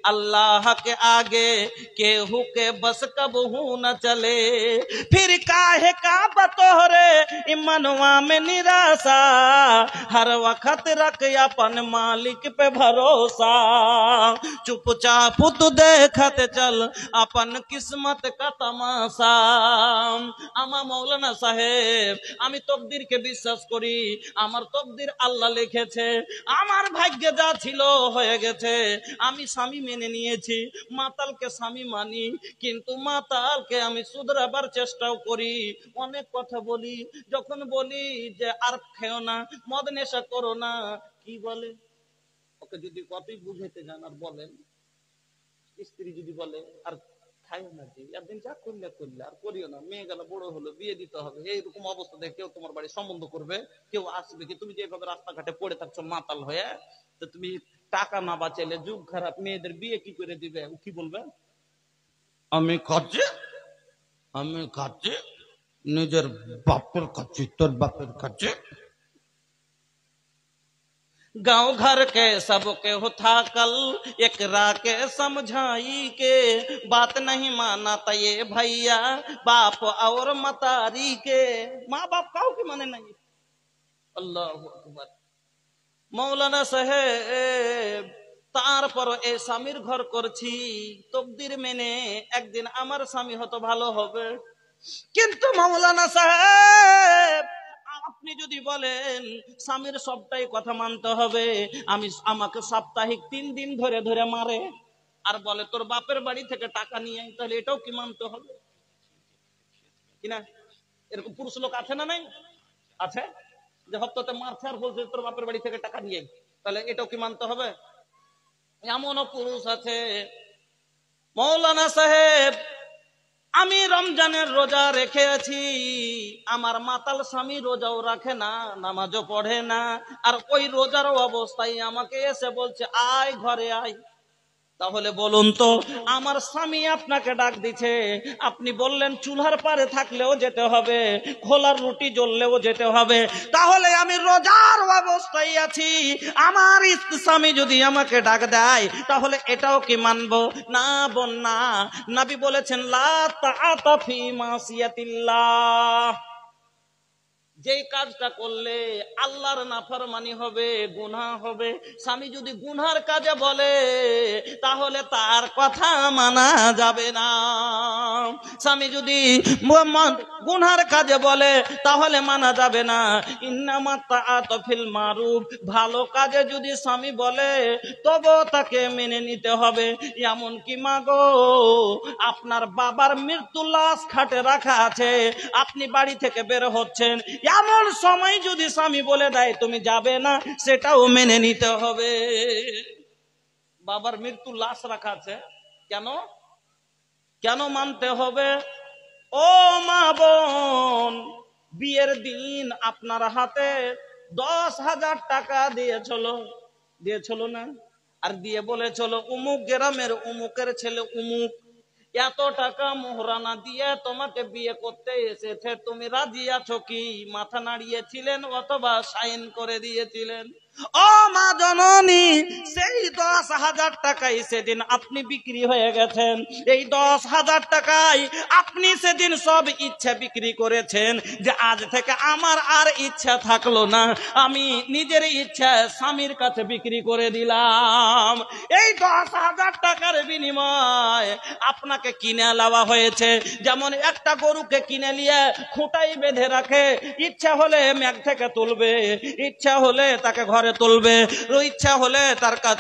अल्लाह के आगे केहू के बस कबहू न चले, फिर काहे का बतोहरे मनवा में निराशा, हर वक्त रख अपन मालिक पे भरोसा, चुपचाप तू देखत चल अपन किस्मत का तमाशा। आमा मौलाना साहेब, আমি তকদিরকে বিশ্বাস করি, আমার তকদির আল্লাহ লিখেছে, আমার ভাগ্যে যা ছিল হয়ে গেছে, আমি স্বামী মেনে নিয়েছি, মাতালকে স্বামী মানি, কিন্তু মাতালকে আমি শুধরাবার চেষ্টাও করি, অনেক কথা বলি, যখন বলি যে আর খেও না, মদ নেশা করো না, কি বলে, ওকে যদি কতই বুঝাইতে যান আর বলেন, স্ত্রী যদি বলে আর খাইও না, যে একদিন যা করলে করলে আর করিও না, মেয়ে গেল বড় হলো বিয়ে দিতে হবে, এইরকম অবস্থা দেখে কেউ তোমার বাড়ি সম্বন্ধ করবে, কেউ আসবে কি? তুমি যেভাবে রাস্তাঘাটে পড়ে থাকছো মাতাল হয়ে, তো তুমি টাকা না বাঁচাইলে যুগ খারাপ, মেয়েদের বিয়ে কি করে দিবে? কি বলবে? আমি খাচ্ছি, আমি খাচ্ছি, নিজের বাপের খাচ্ছি, তোর বাপের খাচ্ছি। गांव घर के सबके होता कल, एक के समझाई के बात नहीं माना था ये भैया, बाप और मतारी के, माँ बाप काऊ के माने नहीं। अल्लाह अकबर। मौलाना साहेब, তারপর এই স্বামীর ঘর করছি, তকদির মেনে একদিন আমার স্বামী হয়তো ভালো হবে। কিন্তু মাওলানা সাহেব, আপনি যদি বলেন স্বামীর সবটাই কথা মানতে হবে, আমাকে সাপ্তাহিক 3 দিন ধরে ধরে মারে আর বলে তোর বাপের বাড়ি থেকে টাকা নিয়ে আয়, তাহলে এটাও কি মানতে হবে কিনা? এরকম পুরুষ লোক আছে না নাই? আছে, যে হপ্তাতে মারছে আর বলছে তোর বাপের বাড়ি থেকে টাকা নিয়ে আয়, তাহলে এটাও কি মানতে হবে? এমনও পুরুষ আছে। মাওলানা সাহেব, আমি রমজানের রোজা রেখে আছি, আমার মাতাল স্বামী রোজাও রাখে না, নামাজও পড়ে না, আর ওই রোজার অবস্থায় আমাকে এসে বলছে আয় ঘরে আয়। তাহলে বলুন তো, আমার স্বামী আপনাকে ডাক দিছে, আপনি বললেন চুলার পারে থাকলেও যেতে হবে, খোলার রুটি জ্বললেও যেতে হবে, তাহলে আমি রোজার অবস্থায় আছি, আমার স্বামী যদি আমাকে ডাক দেয় তাহলে এটাও কি মানবো? না বোন না, নবী বলেছেন লা তাআতা ফি মাসিয়াতিল্লাহ, যেই কাজটা করলে আল্লাহর নাফরমানি হবে, গুনাহ হবে, স্বামী যদি গুনহার কাজে বলে তাহলে তার কথা মানা যাবে না। স্বামী যদি গুনহার কাজে বলে তাহলে মানা যাবে না। ইন্নামা তাআতু ফিল মারুফ, ভালো কাজে যদি স্বামী বলে তবে তাকে মেনে নিতে হবে। এমন কি মাগো, আপনার বাবার মৃত্যু লাশ খাটে রাখা আছে, আপনি বাড়ি থেকে বের হচ্ছেন, এমন সময় যদি স্বামী বলে দেয় তুমি যাবে না, সেটাও মেনে নিতে হবে। বাবার মৃত্যু লাশ রাখা আছে, কেন কেন মানতে হবে? ও মা বোন, বিয়ের দিন আপনার হাতে 10,000 টাকা দিয়েছিল না? আর দিয়ে বলেছিল উমুক গ্রামের উমুকের ছেলে উমুক এত টাকা মোহরানা দিয়ে তোমাকে বিয়ে করতে এসেছে, তুমি রাজি আছো কি? মাথা নাড়িয়েছিলেন অথবা সাইন করে দিয়েছিলেন? ও মা জননী, সেই 10,000 টাকায় সেদিন আপনি বিক্রি হয়ে গেছেন। এই 10,000 টাকায় আপনি সেদিন সব ইচ্ছা বিক্রি করেছেন, যে আজ থেকে আমার আর ইচ্ছা থাকলো না, আমি নিজের ইচ্ছা স্বামীর কাছে বিক্রি করে দিলাম। এই 10,000 টাকার বিনিময় আপনাকে কিনে নেওয়া হয়েছে। যেমন একটা গরুকে কিনে নিয়ে খুঁটাই বেঁধে রাখে, ইচ্ছা হলে মেঘ থেকে তুলবে, ইচ্ছা হলে তাকে ঘরে তুলবে, ইচ্ছা হলে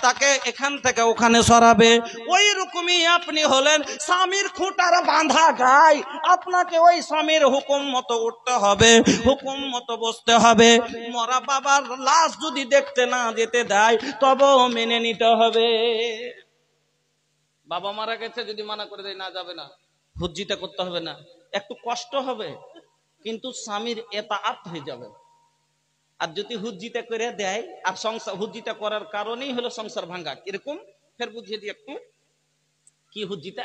তাকে এখান থেকে ওখানে সরাবে। ওই রকমই আপনি হলেন স্বামীর খুঁটার বাঁধা গায়, আপনাকে ওই স্বামীর হুকুম মতো উঠতে হবে, হুকুম মতো বসতে হবে। মরা বাবার লাশ যদি দেখতে না যেতে দেয় তবেও মেনে নিতে হবে। বাবা মারা গেছে, যদি মানা করে দেয় না যাবে না, হুজ্জিটা করতে হবে না, একটু কষ্ট হবে কিন্তু স্বামীর এতাআত হয়ে যাবে। আর যদি হুজ্জিটা করে দেয়, আর সংসার হুজ্জিটা করার কারণেই হলো সংসার ভাঙ্গা, এরকম ফের বুঝিয়ে দিয়ে একটু কি হুজ্জিটা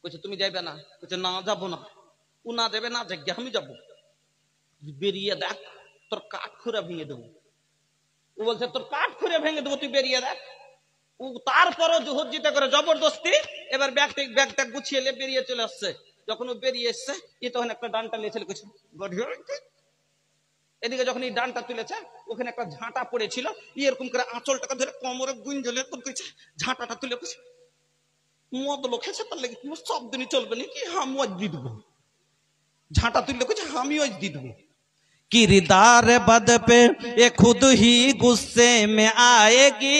বলছে তুমি যাইবে না, বলছে না যাবো না, ও না দেবে না যাক আমি যাবো, বেরিয়ে দেখ তোর কাঠ খুঁড়ে ভেঙে দেবো। ও বলছে তোর কাঠ খুঁড়ে ভেঙে দেবো, তুই বেরিয়ে দেখ। ও তারপরও হুজ্জিটা করে জবরদস্তি এবার ব্যাগটা গুছিয়ে বেরিয়ে চলে আসছে। যখন ও বেরিয়ে এসছে, তখন একটা ডানটা নিয়েছিল কিছু, এদিকে যখন এই ডানটা তুলেছে ওখানে একটা ঝাঁটা পড়েছিল, এরকম করে আঁচলটাকে ধরে কোমরে গুঞ্জলে ঝাঁটাটা তুলে মদ লোকেছে, তার লেগে সব দিনই চলবে নাকি, আমিও আজ দিয়ে দেবো। ঝাঁটা তুললে আমিও আজ দিয়ে দেবো। किरदार बद पे ये खुद ही गुस्से में आएगी,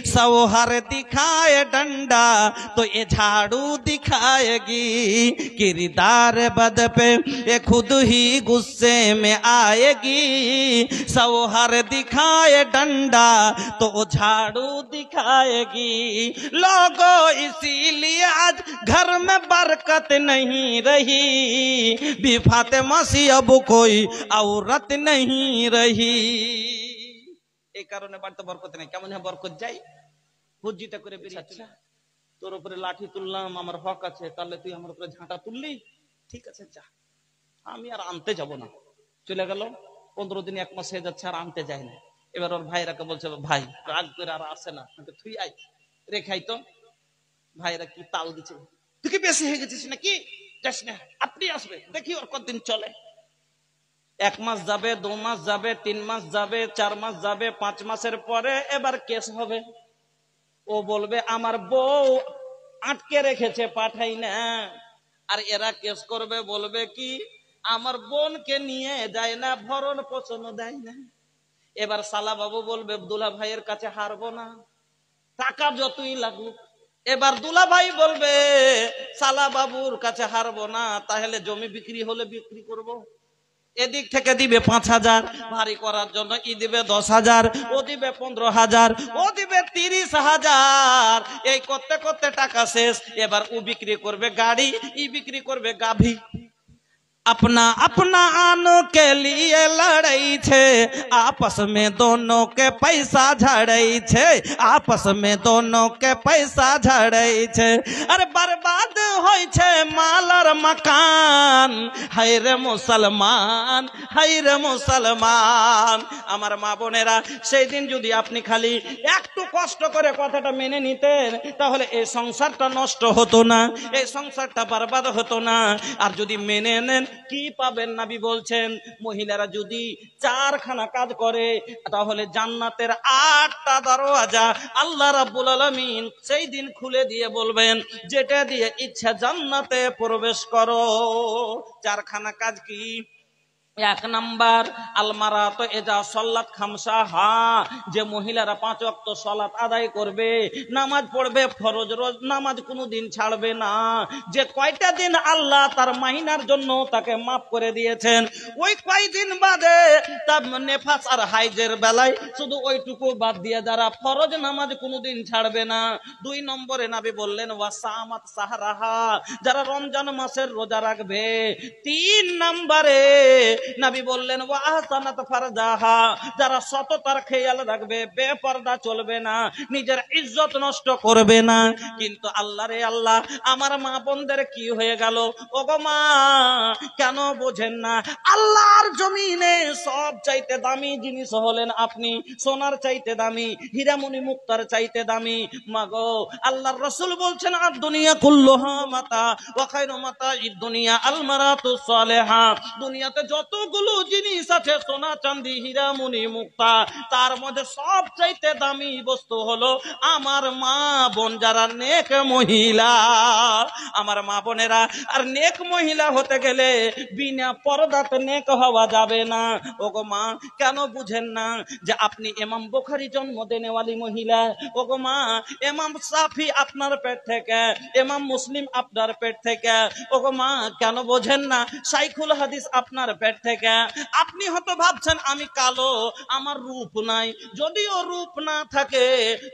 सौहर दिखाए डंडा तो ये झाड़ू दिखाएगी। किरदार बद पे ये खुद ही गुस्से में आएगी, सौहर दिखाए डंडा तो वो झाड़ू दिखाएगी। लोगों इसीलिए आज घर में बरकत नहीं रही, बिफाते मसी अब कोई औरत नहीं रही। এই কারণে বাড়িতে বরকত নেই। কেমন বরকত যাই? হুজ্জিটা করে বেরিয়েছে, তোর উপরে লাঠি তুললাম, আমার হক আছে, তাহলে তুই আমার উপরে ঝাঁটা তুললি, ঠিক আছে যা, আমি আর আনতে যাব না। চলে গেল, 15 দিন 1 মাস হয়ে যাচ্ছে আর আনতে যায় না। এবার ওর ভাইরাকে বলছে ভাই রাগ করে আর আসে না, তুই আই রেখাই তো। ভাইরা কি তাল দিচ্ছে, তুই কি বেশি হয়ে গেছিস নাকি, যাস না, আপনি আসবে, দেখি ওর কতদিন চলে। 1 মাস যাবে, 2 মাস যাবে, 3 মাস যাবে, 4 মাস যাবে, 5 মাসের পরে এবার কেস হবে। ও বলবে আমার বউ আটকে রেখেছে পাঠাই না। আর এরা কেস করবে, বলবে কি আমার বোনকে নিয়ে যায় না, ভরণ পোষণ দেয় না। এবার সালা বাবু বলবে দুলা ভাইয়ের কাছে হারবো না, টাকা যতই লাগুক। এবার দুলা ভাই বলবে সালা বাবুর কাছে হারবো না, তাহলে জমি বিক্রি হলে বিক্রি করব। এদিক থেকে দিবে 5,000 ভারী করার জন্য, ই দিবে 10,000, ও দিবে 15,000, ও দিবে 30,000। এই করতে করতে টাকা শেষ। এবার ও বিক্রি করবে গাড়ি, ই বিক্রি করবে গাভী। अपना अपना आनों के लिए लड़ाई छे, आपस में दोनों के पैसा झड़ाई छे, आपस में दोनों के पैसा झड़ाई छे। अरे बर्बाद होय छे माल और मकान, हाय रे मुसलमान, हाय रे मुसलमान। আমার মা বোনেরা, সেই দিন যদি আপনি খালি একটু কষ্ট করে কথাটা মেনে নিতেন, তাহলে এই সংসারটা নষ্ট হতো না, এই সংসারটা বরবাদ হতো না। আর যদি মেনে নেন, কি পাবেন? নবী বলছেন মহিলারা যদি 4খানা কাজ করে, তাহলে জান্নাতের 8টা দরওয়াজা আল্লাহ রাব্বুল আলামিন সেই দিন খুলে দিয়ে বলবেন, যেটা দিয়ে ইচ্ছা জান্নাতে প্রবেশ করো। 4খানা কাজ কি? 1 নাম্বার আলমারা তো এজা সল্লাত খামসা, যে মহিলারা 5 ওয়াক্ত সালাত আদায় করবে, নামাজ পড়বে, ফরজ রোজ নামাজ কোনোদিন ছাড়বে না। যে কয়টা দিন আল্লাহ তার মাহিনার জন্য তাকে মাফ করে দিয়েছেন, ওই কয়দিন বাদে তার নেফাস আর হাইজের বেলায় শুধু ওইটুকু বাদ দিয়ে যারা ফরজ নামাজ কোনোদিন ছাড়বে না। 2 নম্বরে নবী বললেন ওয়াসামাত সাহরাহা, যারা রমজান মাসের রোজা রাখবে। 3 নম্বরে নবী বললেন ওয়া আহসানাত ফারজাহা, যারা সততার খেয়াল রাখবে, বেপরদা চলবে না, নিজের ইজ্জত নষ্ট করবে না। কিন্তু আল্লাহ রে আল্লাহ, আমার মা বোনদের কি হয়ে গেল? ওগো মা, কেন বোঝেন না? আল্লাহর জমিনে সব চাইতে দামি জিনিস হলেন আপনি, সোনার চাইতে দামি, হীরামণি মুক্তার চাইতে দামি। মাগো, আল্লাহর রাসূল বলছেন আর দুনিয়া কুল্লুহা মাতা ওয়া খায়রু মাতাঈদ দুনিয়া আল মারাতুস সালিহা। দুনিয়াতে যতগুলো জিনিস আছে, সোনা চাঁদি হীরামণি মুক্তা, তার মধ্যে সব চাইতে দামি বস্তু হলো আমার মা বোন, যারা নেক মহিলা। আমার মা বোনেরা, আর নেক মহিলা হতে গেলে বিনা পর্দাতে নেক হওয়া যাবে না। ওগো মা, কেন বুঝেন না যে আপনি ইমাম বুখারী জন্মদিনেওয়ালি মহিলা? ওগো মা, ইমাম শাফি আপনার পেট থেকে, ইমাম মুসলিম আপনার পেট থেকে। ওগো মা, কেন বোঝেন না শাইখুল হাদিস আপনার পেট থেকে? আপনি হয়তো ভাবছেন আমি কালো, আমার রূপ নাই। যদিও রূপ না থাকে,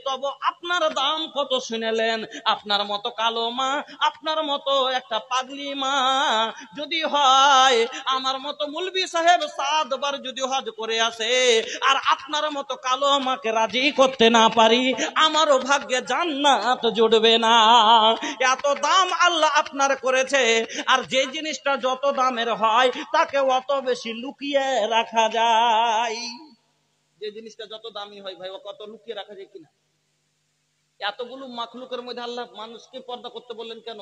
তবে আপনার দাম কত শুনেলেন? আপনার মতো কালো মা, আপনার মতো একটা পাগলি মা যদি হয়, আমার মতো মুলবি সাহেব 7 বার যদি হজ করে আসে, আর আপনার মতো কালো মাকে রাজি করতে না পারি, আমারও ভাগ্যে জান্নাত জুড়বে না। এত দাম আল্লাহ আপনার করেছে, আর যে জিনিসটা যত দামের হয় তাকে অত বেশি লুকিয়ে রাখা যায়। যে জিনিসটা যত দামি হয় ভাই, ও কত লুকিয়ে রাখা যায় কিনা? এতগুলো মাখলুকের মধ্যে আল্লাহ মানুষকে পর্দা করতে বললেন কেন?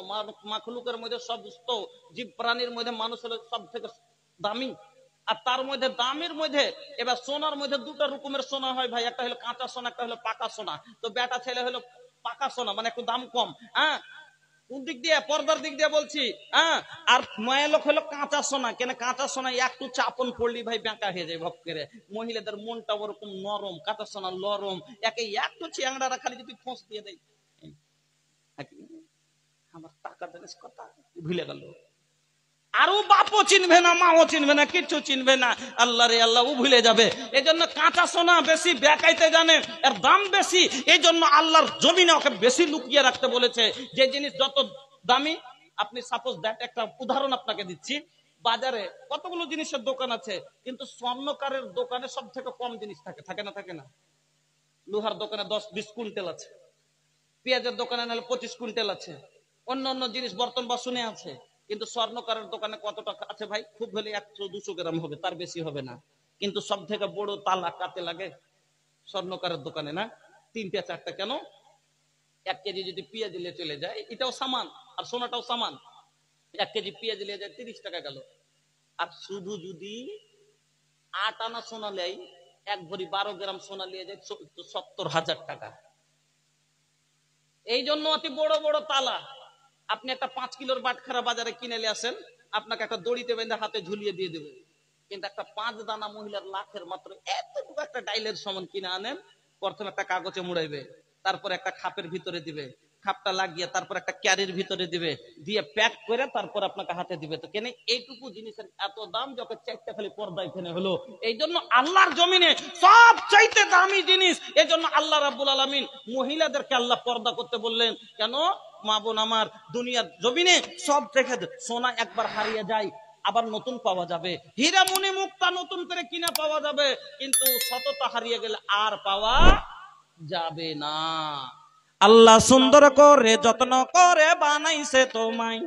মাখলুকের মধ্যে সমস্ত জীব প্রাণীর মধ্যে মানুষ হলো সব থেকে দামি। আর তার মধ্যে দামের মধ্যে, এবার সোনার মধ্যে 2টা রকমের সোনা হয় ভাই, একটা হলো কাঁচা সোনা, একটা হলো পাকা সোনা। তো বেটা ছেলে হলো পাকা সোনা, মানে একটু দাম কম। কোন দিক দিয়ে? পর্দার দিক দিয়ে বলছি। আর মায়া লোক হলো কাঁচা সোনা। কেন কাঁচা সোনা একটু চাপন পড়লি ভাই বেঁকা হয়ে যায় ভক করে। মহিলাদের মনটা ওরকম নরম, কাঁচা সোনা নরম, একে একটু চিয়াংড়া রাখালে যদি ফোঁস দিয়ে দেয়, আমার টাকা জানিস কথা ভুলে গেল। আরো বাপও চিনবে না, মাও চিনবে না, কিচ্ছু চিনবে না। আল্লাহ রে আল্লাহ, ও ভুলে যাবে। এই জন্য কাঁচা সোনা বেশি বেকাইতে জানে, এর দাম বেশি। এই জন্য আল্লাহর জমিনে ওকে বেশি লুকিয়ে রাখতে বলেছে। যে জিনিস যত দামি, আপনি সাপোজ দ্যাট একটা উদাহরণ আপনাকে দিচ্ছি। বাজারে কতগুলো জিনিসের দোকান আছে, কিন্তু স্বর্ণকারের দোকানে সব থেকে কম জিনিস থাকে, থাকে না? থাকে না? লোহার দোকানে 10-20 কুইন্টাল আছে, পেঁয়াজের দোকানে নাহলে 25 কুইন্টাল আছে, অন্য অন্য জিনিস বর্তন বাসনে আছে। কিন্তু স্বর্ণকারের দোকানে কত টাকা আছে ভাই? খুব হলে 100-200 গ্রাম হবে, তার বেশি হবে না। কিন্তু সব থেকে বড় তালা কাতে লাগে স্বর্ণকারের দোকানে, না? 3টা-4টা। কেন? 1 কেজি যদি পেঁয়াজ নিয়ে চলে যায়, এটাও সামান আর সোনাটাও সামান। 1 কেজি পেঁয়াজ নিয়ে যায় 30 টাকা গেল। আর শুধু যদি 8 আনা সোনা নেয়, 1 ভরি 12 গ্রাম সোনা নিয়ে যায় 70,000 টাকা। এই জন্য অতি বড় বড় তালা। আপনি একটা 5 কিলোর বাটখারা বাজারে কিনে নিয়ে আসেন, আপনাকে একটা দড়িতে বেঁধে হাতে ঝুলিয়ে দিয়ে দেবে। কিন্তু একটা 5 দানা মহিলার লাখের মাত্র এতটুকু একটা ডাইলের সমান কিনে আনেন, প্রথমে একটা কাগজে মুড়াইবে, তারপর একটা খাপের ভিতরে দিবে, খাপটা লাগিয়ে তারপর একটা ক্যারির ভিতরে দিবে, দিয়ে প্যাক করে তারপর আপনাকে হাতে দিবে। তো কেন এইটুকু জিনিসের এত দাম, যখন চারটা খালি পর্দা এখানে হলো। এই জন্য আল্লাহর জমিনে সব চাইতে দামি জিনিস। এই জন্য আল্লাহ রাব্বুল আলামিন মহিলাদেরকে আল্লাহ পর্দা করতে বললেন। কেন? মা বোন আমার, দুনিয়ার জমিনে সব থেকে সোনা একবার হারিয়ে যায়, আবার নতুন পাওয়া যাবে। হীরা মণি মুক্তা নতুন করে কিনা পাওয়া যাবে, কিন্তু সততা হারিয়ে গেলে আর পাওয়া যাবে না। আল্লাহ সুন্দর করে যত্ন করে বানাইছে তোমায়,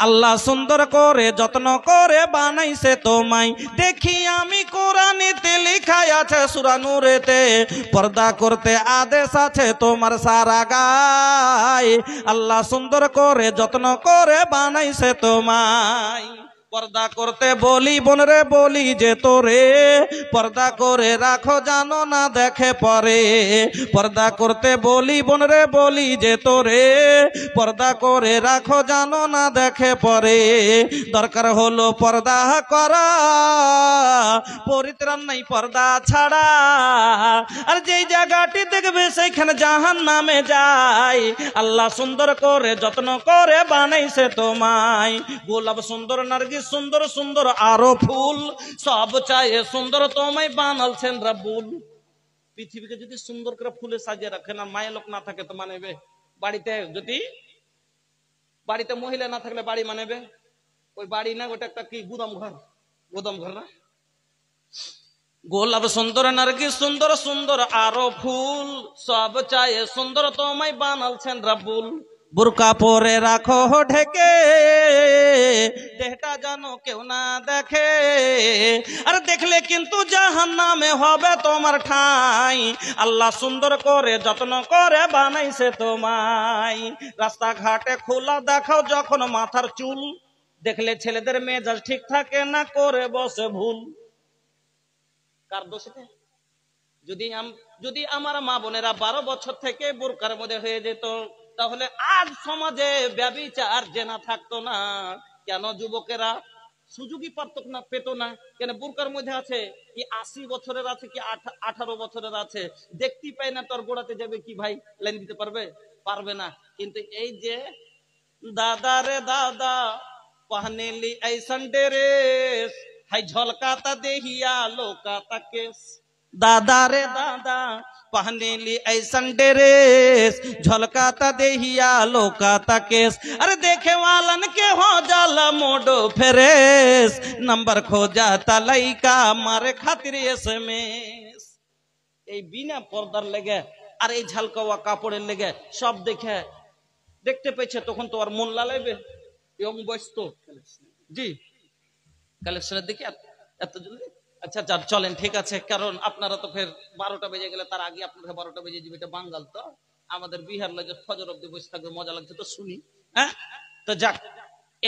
আল্লাহ সুন্দর করে যত্ন করে বানাইছে তোমায়। দেখি আমি কোরআনেতে লেখা আছে সূরা নূরেতে, পর্দা করতে আদেশ আছে তোমার সারা গায়। আল্লাহ সুন্দর করে যত্ন করে বানাইছে তোমায়। পর্দা করতে বলি বোন রে, বলি যে তোরে, পর্দা করে রাখো জানো না দেখে পরে। পর্দা করতে বলি বোন রে, বলি যে তোরে, পর্দা করে রাখো জানো না দেখে পরে। দরকার হলো পর্দা করা, পরিত্রাণ নাই পর্দা ছাড়া। আর যেই জায়গাটি দেখবে সেইখানে জাহান্নামে যায়। আল্লাহ সুন্দর করে যত্ন করে বানাইছে তোমায়। গোলাপ সুন্দর, নার্গিস সুন্দর, সুন্দর আরো ফুল, সব চাই সুন্দর তোমায় বানালছেন রাব্বুল। পৃথিবীকে যদি সুন্দর করে ফুলে সাজিয়ে রাখে না, মায়ের লোক না থাকে তো মানেবে? বাড়িতে যদি বাড়িতে মহিলা না থাকলে বাড়ি মানেবে? ওই বাড়ি না, ওটা একটা কি গুদাম ঘর, গোদাম ঘর না? গোলাপ সুন্দর, নার্গিস সুন্দর, সুন্দর আরো ফুল, সব চাই সুন্দর তোমায় বানালছেন রাব্বুল। বুরকা পরে রাখো ঢেকে, দেহটা জানো কেউ না দেখে। আর দেখলে কিন্তু জাহান্নামে হবে তোমার ঠাঁই। আল্লাহ সুন্দর করে যত্ন করে বানাইছে তোমায়। রাস্তাঘাটে খোলা দেখাও যখন মাথার চুল, দেখলে ছেলেদের মেজাজ ঠিক থাকে না, করে বসে ভুল। কার দোষে? যদি আমার মা বোনেরা 12 বছর থেকে বোরকার মধ্যে হয়ে যেত, তাহলে আজ সমাজে ব্যভিচার জেনা থাকতো না। কেন যুবকেরা সুযোগই পেত না? কেন? বোরকার মধ্যে আছে। কি 80 বছরের আছে, কি 18 বছরের আছে, দেখতেই পাই না। তোর গোড়াতে যাবে কি ভাই, লাইন দিতে পারবে না। কিন্তু এই যে দাদা রে দাদা पहने ली ऐसन ड्रेस, हाय झलकाता देहिया लोकाता केस। दादा रे दादा पहने ली ऐसन ड्रेस, झलकाता देहिया लोकाता केस। अरे देखे वालन के हो जाला मोडो फ्रेश, नंबर खो जाता लइका मारे खातिर एसएमएस। এই বিনা পর্দার লেগে আর এই ঝালকাওয়া কাপড়ের লেগে সব দেখতে পেয়েছে, তখন তো আর মন লালাইবে। জি কালেকশনের দিকে এত জলদি। আচ্ছা যার চলেন, ঠিক আছে। কারণ আপনারা তো ফের 12টা বেজে গেলে তার আগে আপনাদের 12টা বেজে যাবে। এটা বাঙ্গাল তো, আমাদের বিহার লাগে ফজর অব্দি বসে থাকবে, মজা লাগছে তো শুনি। হ্যাঁ তো যাক,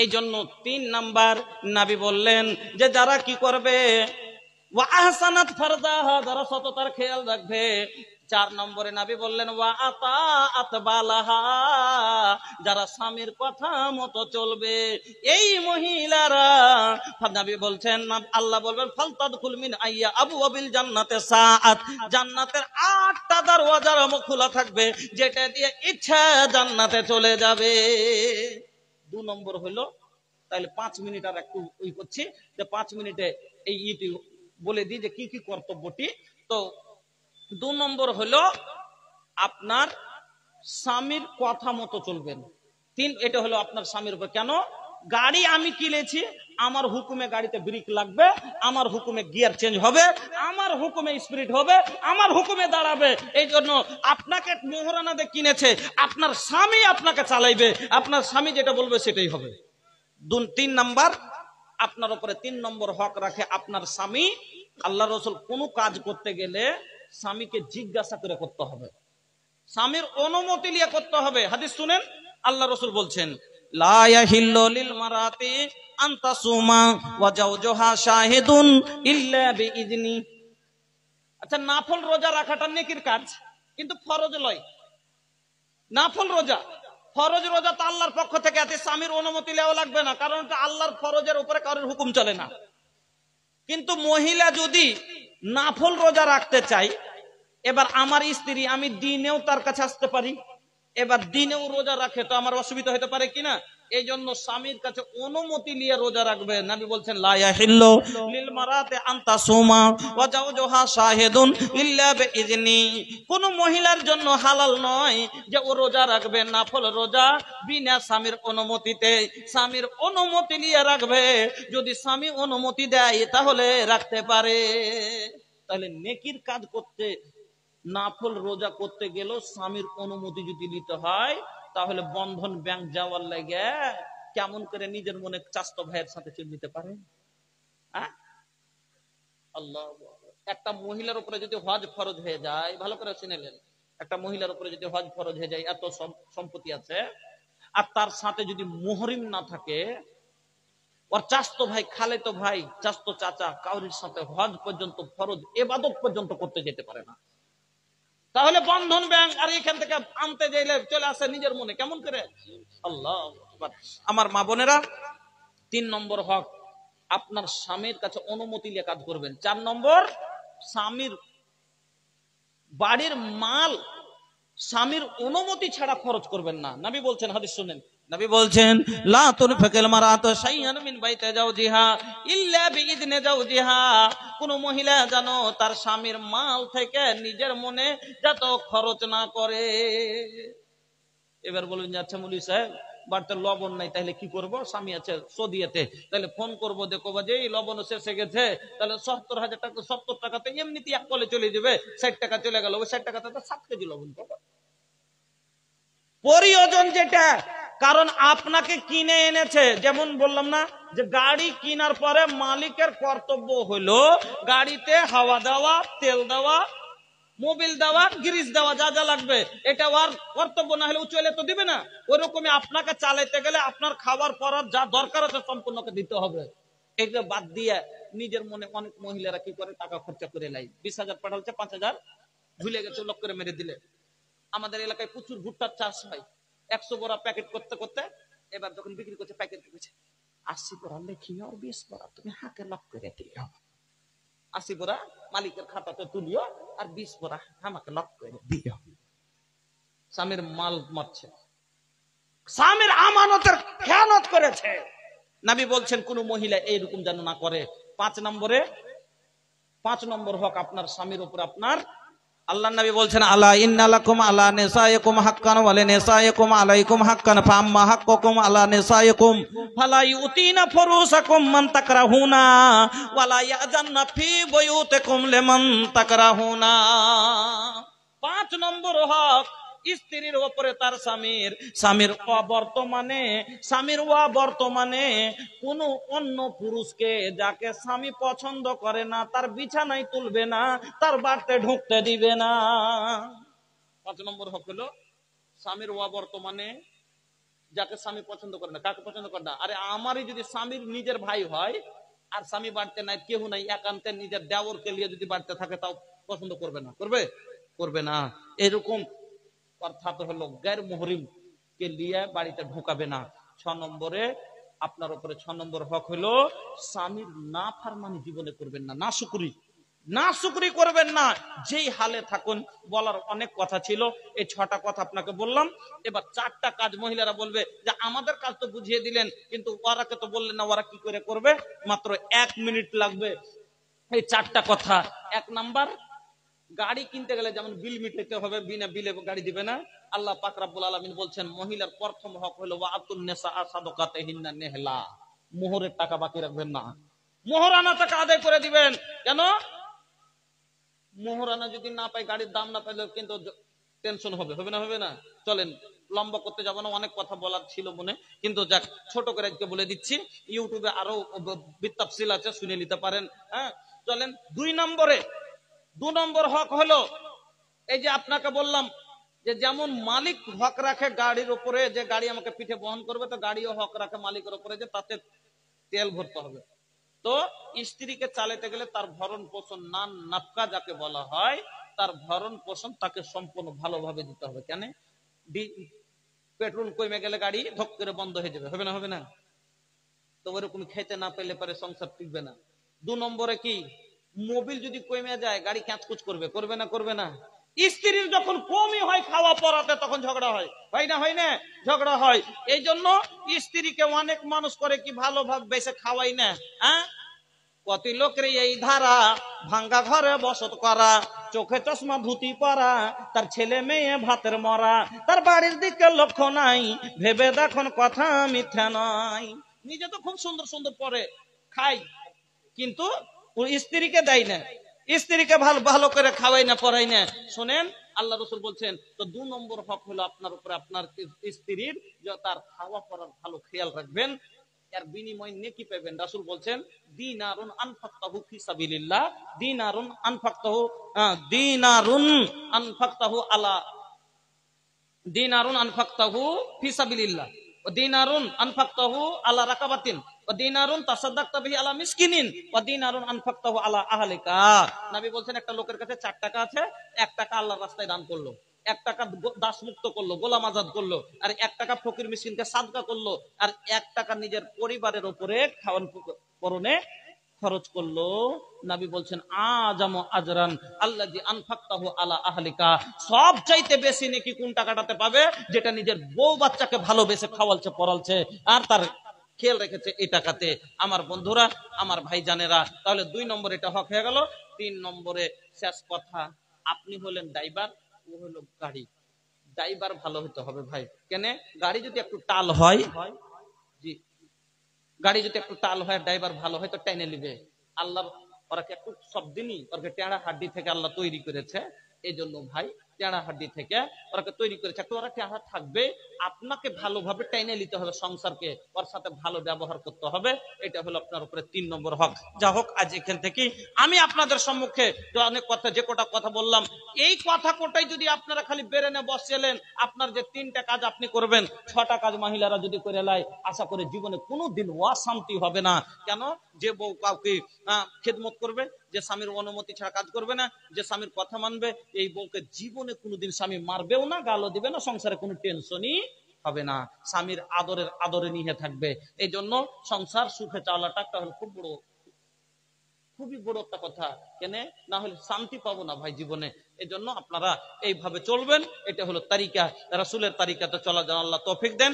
এই জন্য 3 নাম্বার নবী বললেন যে যারা কি করবে, ওয়া আহসানাত ফারজাহা, যারা সততার খেয়াল রাখবে। 4 নম্বরে নবী বললেন ওয়া আতাআত বালাহা, যারা স্বামীর কথা মতো চলবে। এই মহিলারা, নবী বলছেন, আল্লাহ বলবেন ফালতাদখুল মিন আইয়া আবওয়াবিল জান্নাতে সাআত, জান্নাতের 8টা দরওয়াজার মুখ খোলা থাকবে, যেটা দিয়ে ইচ্ছা জান্নাতে চলে যাবে। 2 নম্বর হলো, তাহলে 5 মিনিট আর একটু ওই করছি, যে 5 মিনিটে এই ইউটিউব বলে দিই যে কি কি কর্তব্যটি। তো 2 নম্বর হলো আপনার স্বামীর কথা মতো চলবেন। 3, এটা হলো আপনার স্বামীর উপর। কেন? গাড়ি আমি কিনেছি, আমার হুকুমে গাড়িতে ব্রেক লাগবে, আমার হুকুমে গিয়ার চেঞ্জ হবে, আমার হুকুমে স্পিড হবে, আমার হুকুমে দাঁড়াবে। এই জন্য আপনাকে মোহরানা দিয়ে কিনেছে, আপনার স্বামী আপনাকে চালাইবে, আপনার স্বামী যেটা বলবে সেটাই হবে। 3 নাম্বার আপনার উপরে 3 নম্বর হক রাখে আপনার স্বামী। আল্লাহ রাসূল কোনো কাজ করতে গেলে স্বামীকে জিজ্ঞাসা করে করতে হবে, স্বামীর অনুমতি নিয়ে করতে হবে। হাদিস শুনেন, আল্লাহ রাসূল বলছেন লা ইয়াহিল্লু লিল মারাতি আন তাসুমা ওয়া জাওজুহা শাহিদুন ইল্লা বিইজনি। আচ্ছা, নাফল রোজা রাখাটা নেকির কাজ, কিন্তু ফরজ নয়। নাফল রোজা। ফরজ রোজা তো আল্লাহর পক্ষ থেকে, এতে স্বামীর অনুমতি নেওয়া লাগবে না, কারণ এটা আল্লাহর ফরজের উপরে কারোর হুকুম চলে না। কিন্তু মহিলা যদি নাফল রোজা রাখতে চাই, এবার আমার স্ত্রী, আমি দিনেও তার কাছে আসতে পারি, এবার দিনেও রোজা রাখে, তো আমার অসুবিধা হতে পারে কিনা? এই জন্য স্বামীর কাছে অনুমতি নিয়ে রোজা রাখবে। নবী বলছেন লা ইয়াহিল্লু লিল মারাতি আন তাসুমা ওয়া জাওজুহা শাহিদুন ইল্লা বিইজনি। কোন মহিলার জন্য হালাল নয় যে ও রোজা রাখবে নাফল রোজা বিনা স্বামীর অনুমতিতে। স্বামীর অনুমতি নিয়ে রাখবে, যদি স্বামী অনুমতি দেয় তাহলে রাখতে পারে। তাহলে নেকির কাজ করতে, নাফল রোজা করতে গেলেও স্বামীর অনুমতি যদি নিতে হয়, তাহলে বন্ধন ব্যাংক যাওয়ার লাগে কেমন করে নিজের মনে চাস্তো ভাইয়ের সাথে চলে নিতে পারে? আল্লাহ। একটা মহিলার উপরে যদি হজ ফরজ হয়ে যায়, ভালো করে শুনেলেন, একটা মহিলার উপরে যদি হজ ফরজ হয়ে যায়, এত সম্পত্তি আছে, আর তার সাথে যদি মুহরিম না থাকে, ওর চাস্তো ভাই, খালেতো ভাই, চাস্তো চাচা কাউরির সাথে হজ পর্যন্ত ফরজ ইবাদত পর্যন্ত করতে যেতে পারে না, তাহলে বন্ধন ব্যাংক আর এখান থেকে আনতে যাইলে চলে আসে নিজের মনে কেমন করে। আল্লাহ। আমার মা বোনেরা, 3 নম্বর হক, আপনার স্বামীর কাছে অনুমতি নিয়ে কাজ করবেন। 4 নম্বর, স্বামীর বাড়ির মাল স্বামীর অনুমতি ছাড়া খরচ করবেন না। নবী বলছেন, হাদিস শুনেন, নবী বলছেন লা তুনফিকুল মারাতু শাইআন মিন বাইতি জাওজিহা ইল্লা বিইذনি জাওজিহা। কোন মহিলা জানো তার স্বামীর মাল থেকে নিজের মনে যত খরচ না করে। এবার বলুন যে আচ্ছা মুলি সাহেব, বাড়িতে লবণ নাই, তাহলে কি করব? স্বামী আছে সৌদিয়াতে, তাহলে ফোন করব, দেখো যে এই লবণ শেষ হয়ে গেছে, তাহলে 70,000 টাকা, 70 টাকাতে এমনিতে এক কলে চলে যাবে, 60 টাকা চলে গেল, ওই 60 টাকাতে 7 কেজি লবণ পাবো। প্রয়োজন যেটা, কারণ আপনাকে কিনে এনেছে, যেমন বললাম না যে গাড়ি কেনার পরে মালিকের কর্তব্য হলো গাড়িতে হাওয়া দেওয়া, তেল দেওয়া, মোবিল দেওয়া, গ্রিস দেওয়া, যা যা লাগবে, এটা ওর কর্তব্য, না হলে ও চলে তো দিবে না। ওইরকমই আপনাকে চালাইতে গেলে আপনার খাবার পরার যা দরকার আছে সম্পূর্ণকে দিতে হবে। এটা বাদ দিয়ে নিজের মনে অনেক মহিলারা কি করে, টাকা খরচা করে লাই, 20,000 পাঠাচ্ছে, 5,000 ভুলে গেছে, লক করে মেরে দিলে। আমাদের এলাকায় প্রচুর ভুট্টার চাষ হয়, 100 বড়া প্যাকেট করতে করতে, এবার যখন বিক্রি করছে প্যাকেট দিচ্ছে 80 বড়া লেখি আর 20 বড়া তুমি হাতে লক করে দিও। 80 বড়া মালিকের খাতাতে তুলিও আর 20 বড়া আমাকে লক করে দিও। স্বামীর মাল মারছে, স্বামীর আমানতের খেয়ানত করেছে। নবী বলছেন কোন মহিলা এইরকম যেন না করে। 5 নম্বর হক আপনার স্বামীর উপর আপনার। আল্লাহ নবী বলছেন আলা ইন্না লাকুম আলা নিসাইকুম হাক্কান ওয়া লিনিসাইকুম আলাইকুম হাক্কান ফাম্মা হাক্কুকুম আলা নিসাইকুম ফালা ইউতিনা ফুরুসাকুম মান তাকরাহুনা ওয়া লা ইয়াজান্না ফি বুয়ুতিকুম লিমান তাকরাহুনা। 5 নম্বর হক স্ত্রীর উপরে তার স্বামীর অবর্তমানে কোন অন্য পুরুষকে, যাকে স্বামী পছন্দ করে না, তার বিছানায় তুলবে না, তার বাড়িতে ঢুকতে দিবে না। 5 নম্বর হক হলো স্বামীর অবর্তমানে, যাকে স্বামী পছন্দ করে না। কাকে পছন্দ করে না? আরে আমারই যদি স্বামীর নিজের ভাই হয় আর স্বামী বাড়িতে নাই, কেউ নাই, একান্তে নিজের দেওরকে নিয়ে যদি বাড়িতে থাকে, তাও পছন্দ করবে না। করবে না। এরকম অর্থাৎ হলো গैर মুহরিম কে নিয়ে বাড়িতে ঢোকাবে না। 6 নম্বরে আপনার উপরে 6 নম্বর হক হলো স্বামীর নাফরমানি জীবনে করবেন না, নাশুকরি করবেন না, যেই হালে থাকুন। বলার অনেক কথা ছিল, এই 6টা কথা আপনাকে বললাম। এবার 4টা কাজ মহিলারা বলবে যে আমাদের কাজ তো বুঝিয়ে দিলেন, কিন্তু ওরাকে তো বললেন না, ওরা কি করে করবে। মাত্র 1 মিনিট লাগবে এই 4টা কথা। 1 নাম্বার, গাড়ি কিনতে গেলে যেমন বিল মিটাইতে হবে, বিনা বিলে গাড়ি দিবে না। আল্লাহ পাক রব্বুল আলামিন বলছেন মহিলার প্রথম হক হলো ওয়াতুন নিসা সাদাকাতিহিন্না নিহলা, মোহরের টাকা বাকি রাখবেন না, মোহরানা টাকা আদায় করে দিবেন। কেন? মোহরানা যদি না পাই, গাড়ির দাম না পাইলে কিন্তু টেনশন হবে না। চলেন, লম্বা করতে যাবো না, অনেক কথা বলার ছিল মনে, কিন্তু যাক ছোট করে আজকে বলে দিচ্ছি। ইউটিউবে আরো বিস্তারিত আছে, শুনে নিতে পারেন। হ্যাঁ, চলেন 2 নম্বর হক হলো এই যে আপনাকে বললাম যে যেমন মালিক হক রাখে গাড়ির উপরে, যে গাড়ি আমাকে পিঠে বহন করবে, তো গাড়িও হক রাখে মালিকের উপরে যে তাতে তেল ভরতে হবে। তো স্ত্রীকে চালাতে গেলে তার ভরণ পোষণ, নাফকা যাকে বলা হয়, তার ভরণ পোষণ তাকে সম্পূর্ণ ভালোভাবে দিতে হবে। কেন? পেট্রোল কমে গেলে গাড়ি ধক করে বন্ধ হয়ে যাবে, হবে না? হবে না? তো ওরকম খেতে না পেলে পরে সংসার টিকবে না। 2 নম্বরে কি, মোবিল যদি কমে যায় গাড়ি ক্যাঁচকুচ করবে, করবে না? করবে না? স্ত্রীর যখন কমই হয় খাওয়া পড়াতে তখন ঝগড়া হয়, হয় না? হয় না? ঝগড়া হয়। এই জন্য স্ত্রীকে অনেক মানুষ করে কি ভালোভাবে বেশি খাওয়াই না। হ্যাঁ, কত লোকের এই ধারা, ভাঙ্গা ঘরে বসত করা, চোখে চশমা ধুতি পরা, তার ছেলে মেয়ে ভাতের মরা, তার বাড়ির দিকে লক্ষ্য নাই, ভেবে দেখুন কথা মিথ্যা নয়। নিজে তো খুব সুন্দর সুন্দর পরে খাই, কিন্তু ওর স্ত্রীকে দেয় না, স্ত্রীকে ভালো ভালো করে খাওয়াই না, পড়াই না। শোনেন, আল্লাহ রসুল বলছেন, তো 2 নম্বর হক হলো আপনার উপরে আপনার স্ত্রীর, যে তার খাওয়া পড়ার ভালো খেয়াল রাখবেন, এর বিনিময় নেকি পাবেন। রাসূল বলছেন, দিনারুন আনফাকতাহু ফি সাবিলিল্লাহ, দিনারুন আনফাকতাহু, দিনারুন আনফাকতাহু আলা, দিনারুন আনফাকতাহু ফি সাবিলিল্লাহ, ওয়া দিনারুন আনফাকতাহু আলা রাকাবাতিন, ওয়া দিনারুন তাসাদ্দাকতা বিহি আলা মিসকিনিন, ওয়া দিনারুন আনফাকতাহু আলা আহলিকা। নবী বলছেন, একটা লোকের কাছে 4 টাকা আছে, 1 টাকা আল্লাহর রাস্তায় দান করলো, 1 টাকা দাসমুক্ত করলো, গোলাম আজাদ করলো, আর 1 টাকা ফকির মিসকিনকে সাদকা করলো, আর 1 টাকা নিজের পরিবারের উপরে খাওয়ান পরনে খরচ করলো। নবী বলছেন, আজামু আজরান আল্লাযী আনফাকতাহু আলা আহলিকা, সব চাইতে বেশি নেকি কোন টাকাটাতে পাবে, যেটা নিজের বউ বাচ্চাকে ভালোবেসে খাওয়ালছে, পড়ালছে, আর তার খেয়াল রেখেছে এই টাকাতে। আমার বন্ধুরা, আমার ভাই জানেরা, তাহলে 2 নম্বর এটা হক হয়ে গেল। 3 নম্বরে শেষ কথা, আপনি হলেন ড্রাইভার, ও হলো গাড়ি। ড্রাইভার ভালো হতে হবে ভাই। কেন? গাড়ি যদি একটু টাল হয়, জি, গাড়ি যদি একটু টাল হয়, ড্রাইভার ভালো হয় তো টেনে নিবে। আল্লাহ ওরাকে একটু সব দিনই ওরাকে টেঁড়া হাড্ডি থেকে আল্লাহ তৈরি করেছে। এই জন্য ভাই, টেঁড়া হাড্ডি থেকে ওরাকে তৈরি করেছে, একটু ওরা টেঁড়া থাকবে। আপনাকে ভালোভাবে টেনে নিতে হবে, সংসারকে ওর সাথে ভালো ব্যবহার করতে হবে। এটা হলো আপনার উপরে 3 নম্বর হক। যা হোক, আজ এখান থেকে আমি আপনাদের সম্মুখে অনেক কথা, যে কটা কথা বললাম, এই কথা কোটাই যদি আপনারা খালি বেরেনে বসছিলেন, আপনার যে 3টা কাজ আপনি করবেন, 6টা কাজ মহিলারা যদি করে লাই, আশা করে জীবনে কোনোদিন অশান্তি হবে না। কেন? যে বউ কাউকে খেদমত করবে, যে স্বামীর অনুমতি ছাড়া কাজ করবে না, যে স্বামীর কথা মানবে, এই বউকে জীবনে কোনোদিন স্বামী মারবেও না, গালও দিবে না, সংসারে কোনো টেনশনই হবে না, স্বামীর আদরে নিয়ে থাকবে। এই জন্য সংসার সুখে চালাটা একটা হলো খুবই বড় একটা কথা। কেন? না হলে শান্তি পাবো না ভাই জীবনে। এই জন্য আপনারা এইভাবে চলবেন, এটা হলো তারিকা, রাসূলের তারিকাতে চলা, যেন আল্লাহ তৌফিক দেন।